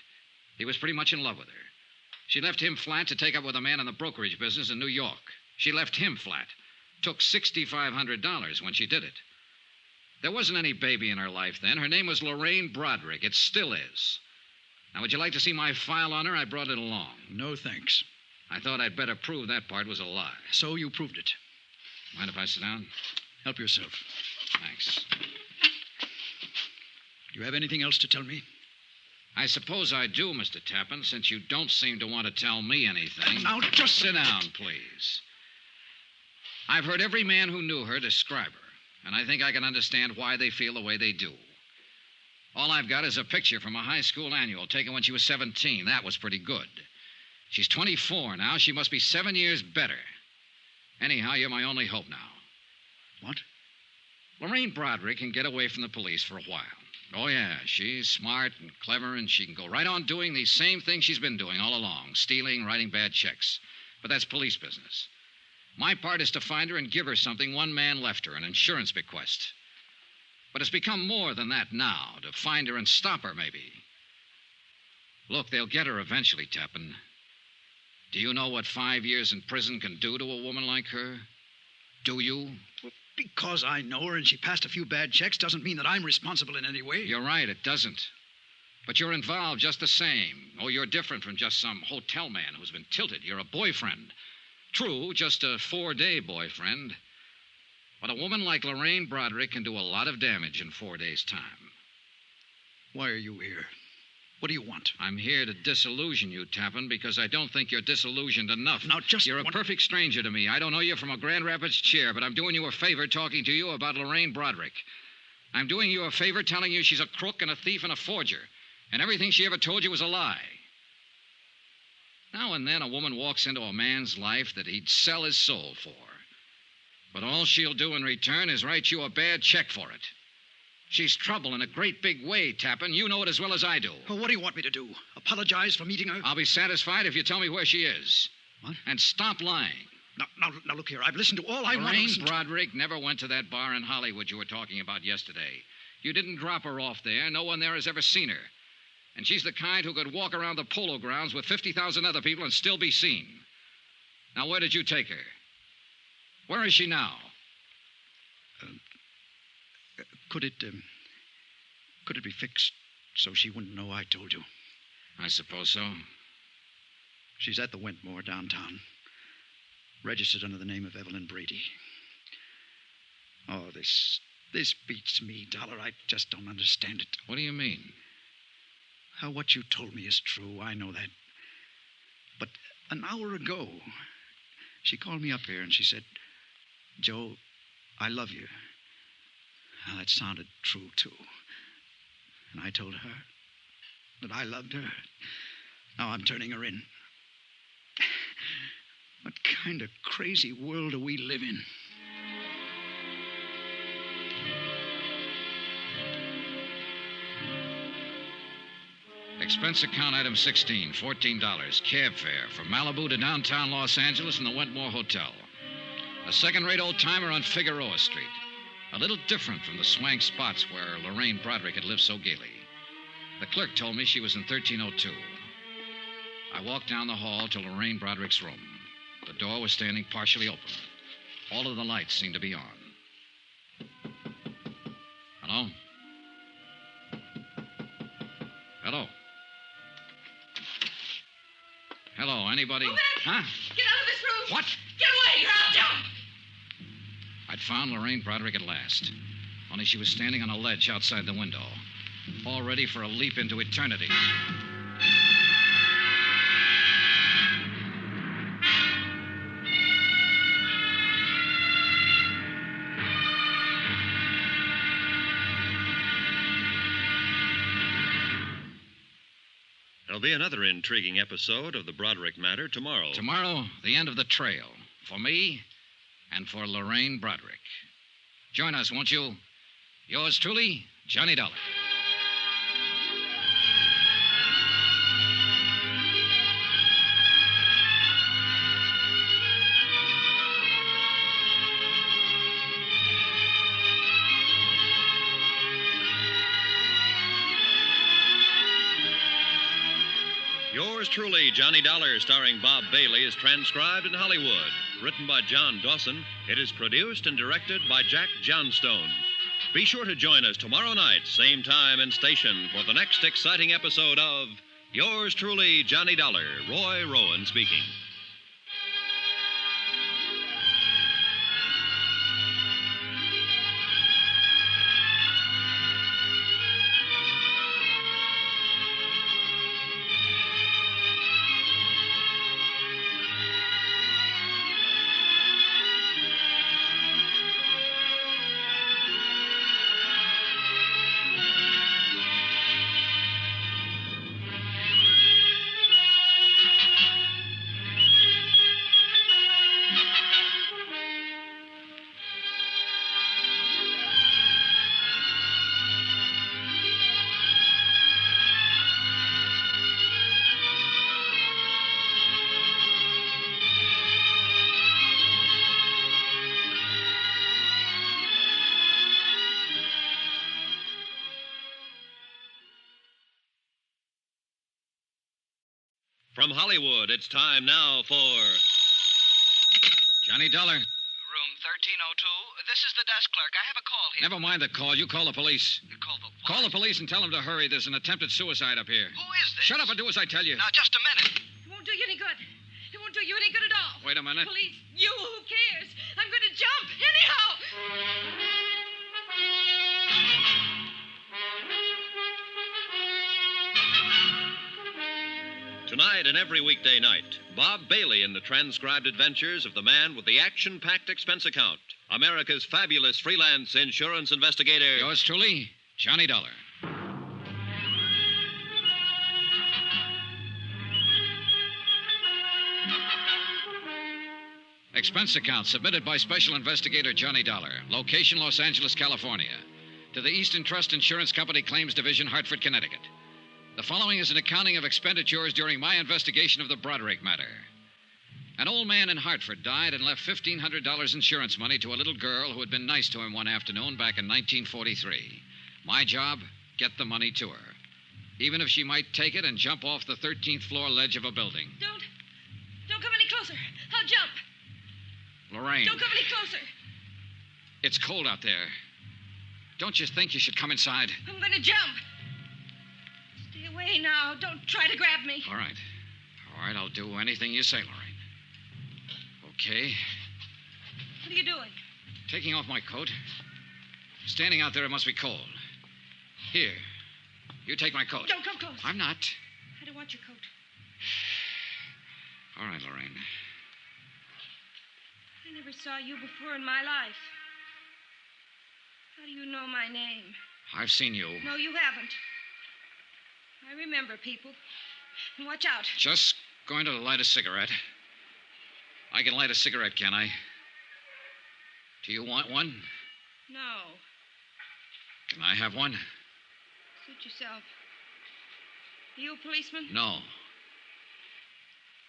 He was pretty much in love with her. She left him flat to take up with a man in the brokerage business in New York. She left him flat. Took $6,500 when she did it. There wasn't any baby in her life then. Her name was Lorraine Broderick. It still is. Now, would you like to see my file on her? I brought it along. No, thanks. I thought I'd better prove that part was a lie. So you proved it. Mind if I sit down? Help yourself. Thanks. Do you have anything else to tell me? I suppose I do, Mr. Tappan, since you don't seem to want to tell me anything. Now, just sit down, please. I've heard every man who knew her describe her, and I think I can understand why they feel the way they do. All I've got is a picture from a high school annual taken when she was 17. That was pretty good. She's 24 now. She must be 7 years better. Anyhow, you're my only hope now. What? Lorraine Broderick can get away from the police for a while. Oh, yeah, she's smart and clever, and she can go right on doing the same thing she's been doing all along, stealing, writing bad checks. But that's police business. My part is to find her and give her something one man left her, an insurance bequest. But it's become more than that now, to find her and stop her, maybe. Look, they'll get her eventually, Tappan. Do you know what 5 years in prison can do to a woman like her? Do you? Well, because I know her and she passed a few bad checks doesn't mean that I'm responsible in any way. You're right, it doesn't. But you're involved just the same. Oh, you're different from just some hotel man who's been tilted. You're a boyfriend. True, just a 4-day boyfriend. But a woman like Lorraine Broderick can do a lot of damage in 4 days' time. Why are you here? What do you want? I'm here to disillusion you, Tappan, because I don't think you're disillusioned enough. Now, You're a perfect stranger to me. I don't know you from a Grand Rapids chair, but I'm doing you a favor talking to you about Lorraine Broderick. I'm doing you a favor telling you she's a crook and a thief and a forger, and everything she ever told you was a lie. Now and then a woman walks into a man's life that he'd sell his soul for. But all she'll do in return is write you a bad check for it. She's trouble in a great big way, Tappan. You know it as well as I do. Well, what do you want me to do? Apologize for meeting her? I'll be satisfied if you tell me where she is. What? And stop lying. Now, look here. I've listened to all I want to Lorraine listen to. Broderick never went to that bar in Hollywood you were talking about yesterday. You didn't drop her off there. No one there has ever seen her. And she's the kind who could walk around the polo grounds with 50,000 other people and still be seen. Now, where did you take her? Where is she now? Could it be fixed so she wouldn't know I told you? I suppose so. She's at the Wentmore downtown. Registered under the name of Evelyn Brady. Oh, this beats me, Dollar. I just don't understand it. What do you mean? How what you told me is true. I know that. But an hour ago, she called me up here and she said, Joe, I love you. Now, that sounded true, too. And I told her that I loved her. Now I'm turning her in. What kind of crazy world do we live in? Expense account item 16, $14. Cab fare from Malibu to downtown Los Angeles in the Wentmore Hotel. A second-rate old-timer on Figueroa Street. A little different from the swank spots where Lorraine Broderick had lived so gaily. The clerk told me she was in 1302. I walked down the hall to Lorraine Broderick's room. The door was standing partially open. All of the lights seemed to be on. Hello? Hello? Hello, anybody? Move it! Huh? Get out of this room! What? Get away! You're out down! I'd found Lorraine Broderick at last. Only she was standing on a ledge outside the window, all ready for a leap into eternity. There'll be another intriguing episode of the Broderick matter tomorrow. Tomorrow, the end of the trail. For me and for Lorraine Broderick. Join us, won't you? Yours truly, Johnny Dollar. Yours truly, Johnny Dollar, starring Bob Bailey, is transcribed in Hollywood. Written by John Dawson, it is produced and directed by Jack Johnstone. Be sure to join us tomorrow night, same time and station, for the next exciting episode of Yours truly, Johnny Dollar. Roy Rowan speaking. From Hollywood, it's time now for Johnny Dollar. Room 1302. This is the desk clerk. I have a call here. Never mind the call. You call the police. Call the what? Call the police and tell them to hurry. There's an attempted suicide up here. Who is this? Shut up and do as I tell you. Now, just a minute. It won't do you any good. It won't do you any good at all. Wait a minute. Police, you, who cares? I'm going to jump anyhow. Tonight and every weekday night, Bob Bailey in the transcribed adventures of the man with the action-packed expense account, America's fabulous freelance insurance investigator. Yours truly, Johnny Dollar. Expense account submitted by Special Investigator Johnny Dollar. Location, Los Angeles, California. To the Eastern Trust Insurance Company Claims Division, Hartford, Connecticut. The following is an accounting of expenditures during my investigation of the Broderick matter. An old man in Hartford died and left $1,500 insurance money to a little girl who had been nice to him one afternoon back in 1943. My job, get the money to her. Even if she might take it and jump off the 13th floor ledge of a building. Don't come any closer. I'll jump. Lorraine. Don't come any closer. It's cold out there. Don't you think you should come inside? I'm going to jump. Stay away now. Don't try to grab me. All right. All right, I'll do anything you say, Lorraine. Okay. What are you doing? Taking off my coat. Standing out there, it must be cold. Here. You take my coat. Don't come close. I'm not. I don't want your coat. All right, Lorraine. I never saw you before in my life. How do you know my name? I've seen you. No, you haven't. I remember people. And watch out. Just going to light a cigarette. I can light a cigarette, can I? Do you want one? No. Can I have one? Suit yourself. Are you a policeman? No.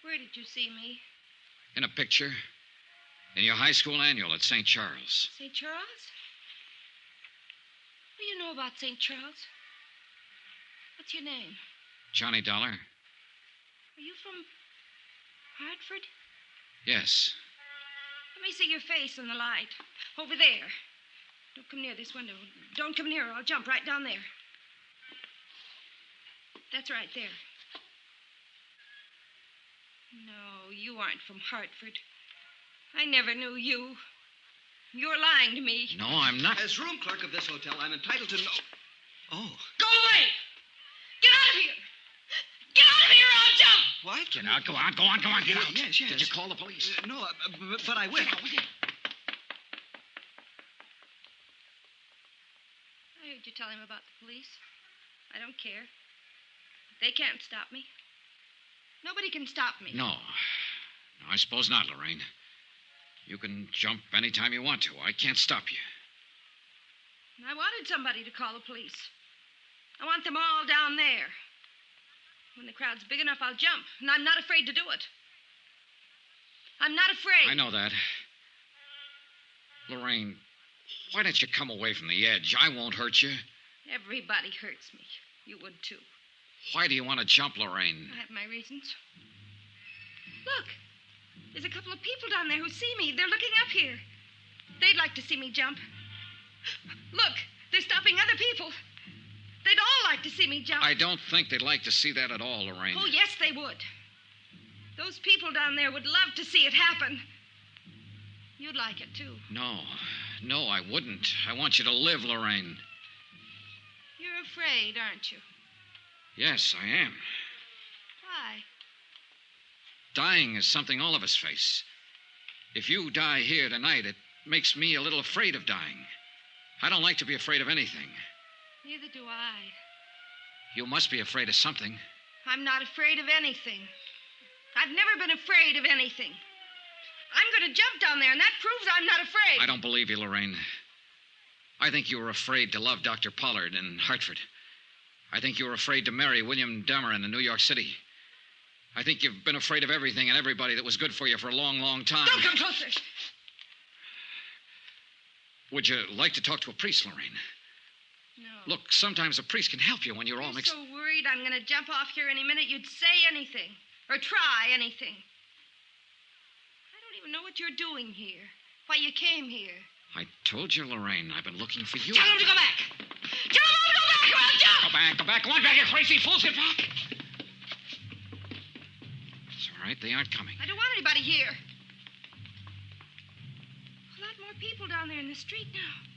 Where did you see me? In a picture. In your high school annual at St. Charles. St. Charles? What do you know about St. Charles? What's your name? Johnny Dollar. Are you from Hartford? Yes. Let me see your face in the light. Over there. Don't come near this window. Don't come near. I'll jump right down there. That's right there. No, you aren't from Hartford. I never knew you. You're lying to me. No, I'm not. As room clerk of this hotel, I'm entitled to know. Oh. Go away! Get out of here! Get out of here or I'll jump! What? Get out. Go on, get out. Yes. Did you call the police? No, but I will. I heard you tell him about the police. I don't care. They can't stop me. Nobody can stop me. No, I suppose not, Lorraine. You can jump any time you want to. I can't stop you. I wanted somebody to call the police. I want them all down there. When the crowd's big enough, I'll jump. And I'm not afraid to do it. I'm not afraid. I know that. Lorraine, why don't you come away from the edge? I won't hurt you. Everybody hurts me. You would, too. Why do you want to jump, Lorraine? I have my reasons. Look. There's a couple of people down there who see me. They're looking up here. They'd like to see me jump. Look, they're stopping other people. They'd all like to see me jump. I don't think they'd like to see that at all, Lorraine. Oh, yes, they would. Those people down there would love to see it happen. You'd like it, too. No, I wouldn't. I want you to live, Lorraine. You're afraid, aren't you? Yes, I am. Why? Dying is something all of us face. If you die here tonight, it makes me a little afraid of dying. I don't like to be afraid of anything. Neither do I. You must be afraid of something. I'm not afraid of anything. I've never been afraid of anything. I'm going to jump down there, and that proves I'm not afraid. I don't believe you, Lorraine. I think you were afraid to love Dr. Pollard in Hartford. I think you were afraid to marry William Dameron in New York City. I think you've been afraid of everything and everybody that was good for you for a long, long time. Don't come closer. Would you like to talk to a priest, Lorraine? No. Look, sometimes a priest can help you when you're all mixed... so worried I'm going to jump off here any minute you'd say anything. or try anything. I don't even know what you're doing here, why you came here. I told you, Lorraine, I've been looking for you. Tell him to go back. Tell him to go back, or I'll jump. Go back, go back. Go on back, you crazy fools. Get back. It's all right. They aren't coming. I don't want anybody here. A lot more people down there in the street now.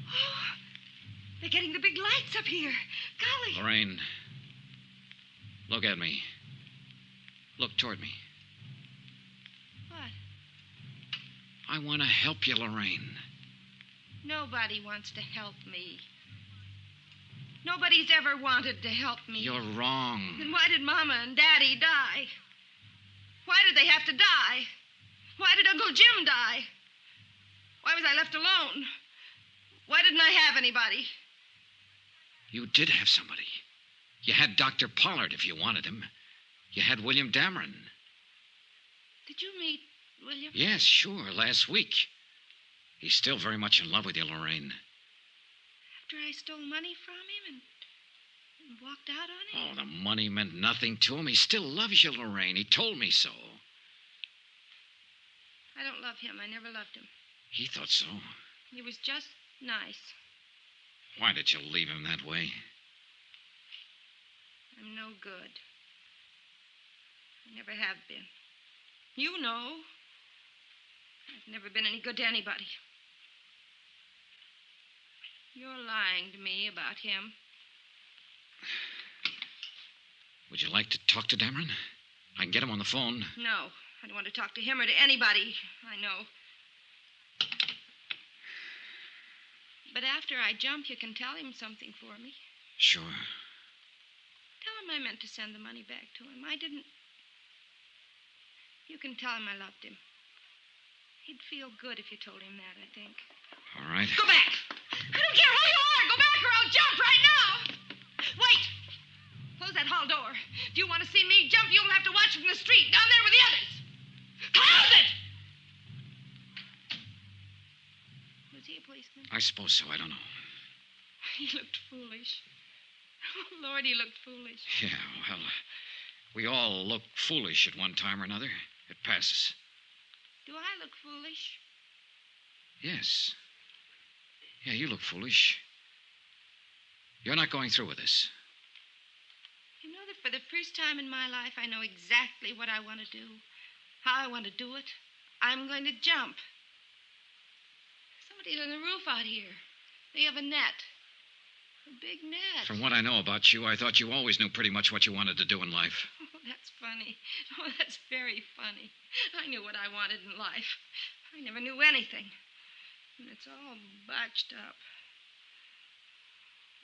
Oh, they're getting the big lights up here. Golly. Lorraine, look at me. Look toward me. What? I want to help you, Lorraine. Nobody wants to help me. Nobody's ever wanted to help me. You're wrong. Then why did Mama and Daddy die? Why did they have to die? Why did Uncle Jim die? Why was I left alone? Why didn't I have anybody? You did have somebody. You had Dr. Pollard if you wanted him. You had William Dameron. Did you meet William? Yes, sure, last week. He's still very much in love with you, Lorraine. After I stole money from him and walked out on him? Oh, the money meant nothing to him. He still loves you, Lorraine. He told me so. I don't love him. I never loved him. He thought so. He was just nice. Why did you leave him that way? I'm no good. I never have been. You know. I've never been any good to anybody. You're lying to me about him. Would you like to talk to Dameron? I can get him on the phone. No, I don't want to talk to him or to anybody I know. But after I jump, you can tell him something for me. Sure. Tell him I meant to send the money back to him. I didn't. You can tell him I loved him. He'd feel good if you told him that, I think. All right. Go back! I don't care who you are! Go back or I'll jump right now! Wait! Close that hall door. If you want to see me jump, you'll have to watch from the street, down there with the others. Close it! Was he a policeman? I suppose so. I don't know. He looked foolish. Oh, Lord, he looked foolish. Yeah, well, we all look foolish at one time or another. It passes. Do I look foolish? Yes. Yeah, you look foolish. You're not going through with this. You know that for the first time in my life, I know exactly what I want to do, how I want to do it. I'm going to jump. Somebody's on the roof out here. They have a net. A big net. From what I know about you, I thought you always knew pretty much what you wanted to do in life. Oh, that's funny. Oh, that's very funny. I knew what I wanted in life. I never knew anything. And it's all botched up.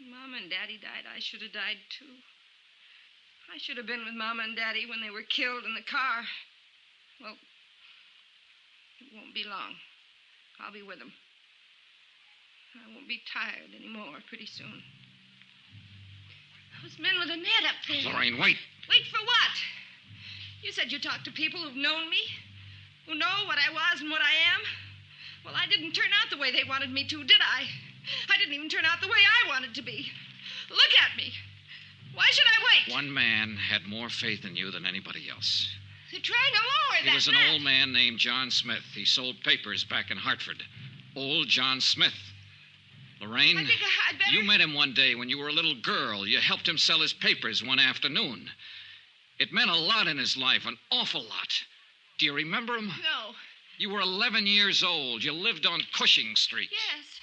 Mama and Daddy died. I should have died, too. I should have been with Mama and Daddy when they were killed in the car. Well, it won't be long. I'll be with them. I won't be tired anymore pretty soon. Those men with a net up there. Lorraine, wait. Wait for what? You said you talked to people who've known me, who know what I was and what I am. Well, I didn't turn out the way they wanted me to, did I? I didn't even turn out the way I wanted to be. Look at me. Why should I wait? One man had more faith in you than anybody else. They're trying to lower that He was an net. old man named John Smith. He sold papers back in Hartford. Old John Smith. Lorraine, I think I'd better... you met him one day when you were a little girl. You helped him sell his papers one afternoon. It meant a lot in his life, an awful lot. Do you remember him? No. You were 11 years old. You lived on Cushing Street. Yes.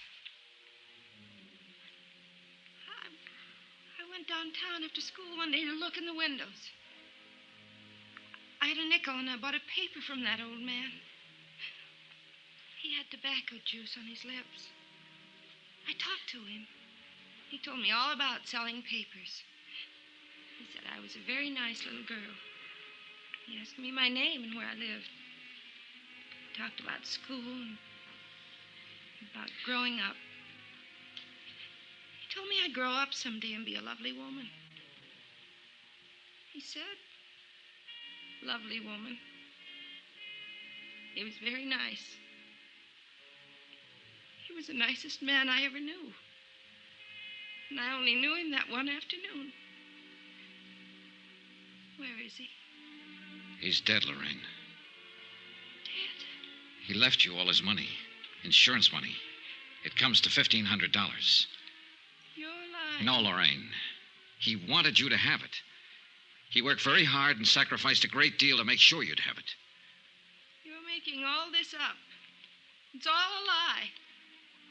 I went downtown after school one day to look in the windows. I had a nickel and I bought a paper from that old man. He had tobacco juice on his lips. I talked to him. He told me all about selling papers. He said I was a very nice little girl. He asked me my name and where I lived. He talked about school and about growing up. He told me I'd grow up someday and be a lovely woman. He said, lovely woman. He was very nice. He was the nicest man I ever knew. And I only knew him that one afternoon. Where is he? He's dead, Lorraine. Dead? He left you all his money. Insurance money. It comes to $1,500. You're lying. No, Lorraine. He wanted you to have it. He worked very hard and sacrificed a great deal to make sure you'd have it. You're making all this up. It's all a lie.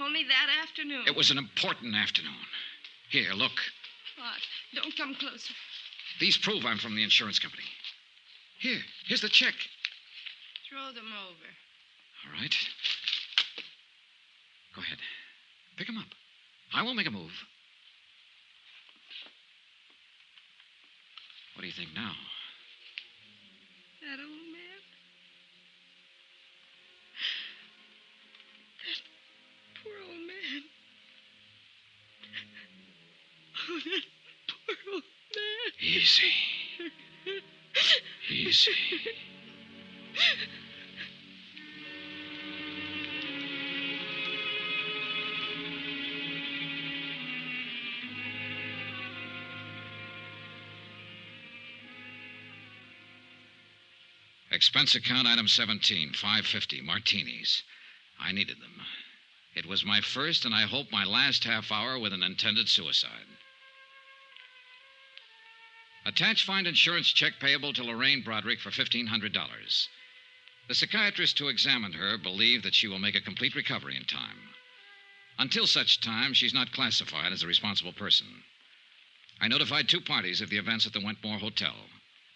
Only that afternoon. It was an important afternoon. Here, look. What? Don't come closer. These prove I'm from the insurance company. Here's the check. Throw them over. All right. Go ahead. Pick them up. I won't make a move. What do you think now? That old man? That poor old man. Oh, that poor old man. Easy. Easy. Expense account item 17, $5.50, martinis. I needed them. It was my first and I hope my last half hour with an intended suicide. Attach find insurance check payable to Lorraine Broderick for $1,500. The psychiatrist who examined her believed that she will make a complete recovery in time. Until such time, she's not classified as a responsible person. I notified 2 parties of the events at the Wentmore Hotel.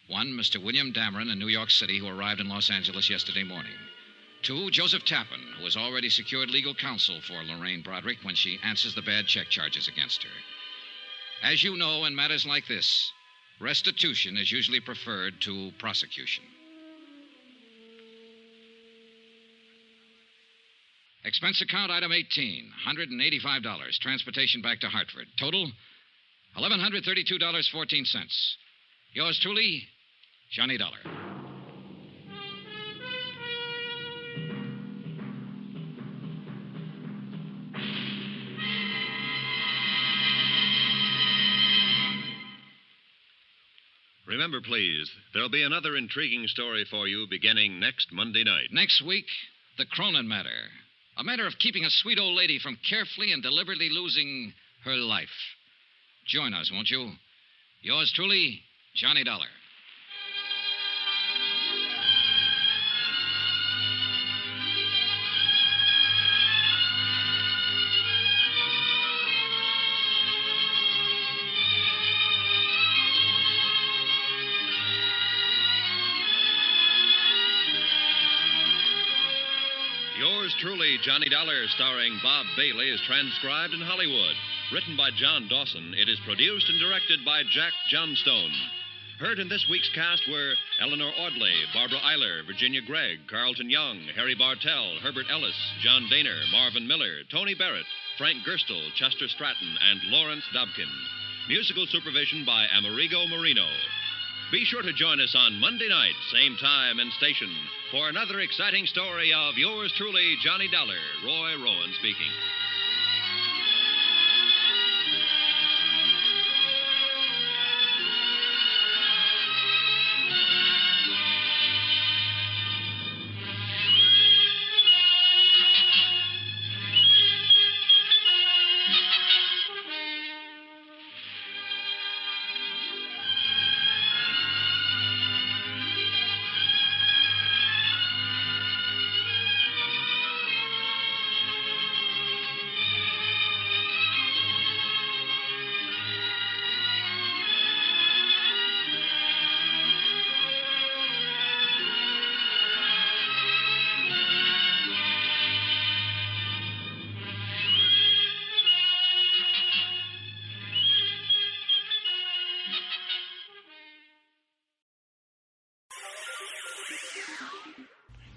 One, Mr. William Dameron in New York City, who arrived in Los Angeles yesterday morning. 2, Joseph Tappan, who has already secured legal counsel for Lorraine Broderick when she answers the bad check charges against her. As you know, in matters like this, restitution is usually preferred to prosecution. Expense account item 18, $185. Transportation back to Hartford. Total, $1,132.14. Yours truly, Johnny Dollar. Remember, please, there'll be another intriguing story for you beginning next Monday night. Next week, the Cronin matter. A matter of keeping a sweet old lady from carefully and deliberately losing her life. Join us, won't you? Yours truly, Johnny Dollar. Yours truly, Johnny Dollar, starring Bob Bailey, is transcribed in Hollywood. Written by John Dawson, it is produced and directed by Jack Johnstone. Heard in this week's cast were Eleanor Audley, Barbara Eiler, Virginia Gregg, Carlton Young, Harry Bartell, Herbert Ellis, John Daner, Marvin Miller, Tony Barrett, Frank Gerstle, Chester Stratton, and Lawrence Dobkin. Musical supervision by Amerigo Marino. Be sure to join us on Monday night, same time and station, for another exciting story of yours truly, Johnny Dollar. Roy Rowan speaking.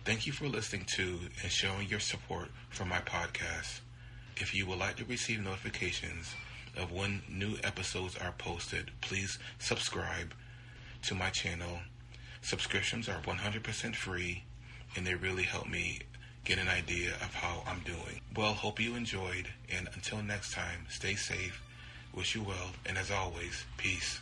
Thank you for listening to and showing your support for my podcast. If you would like to receive notifications of when new episodes are posted, please subscribe to my channel. Subscriptions are 100% free, and they really help me get an idea of how I'm doing. Well, hope you enjoyed, and until next time, stay safe, wish you well, and as always, peace.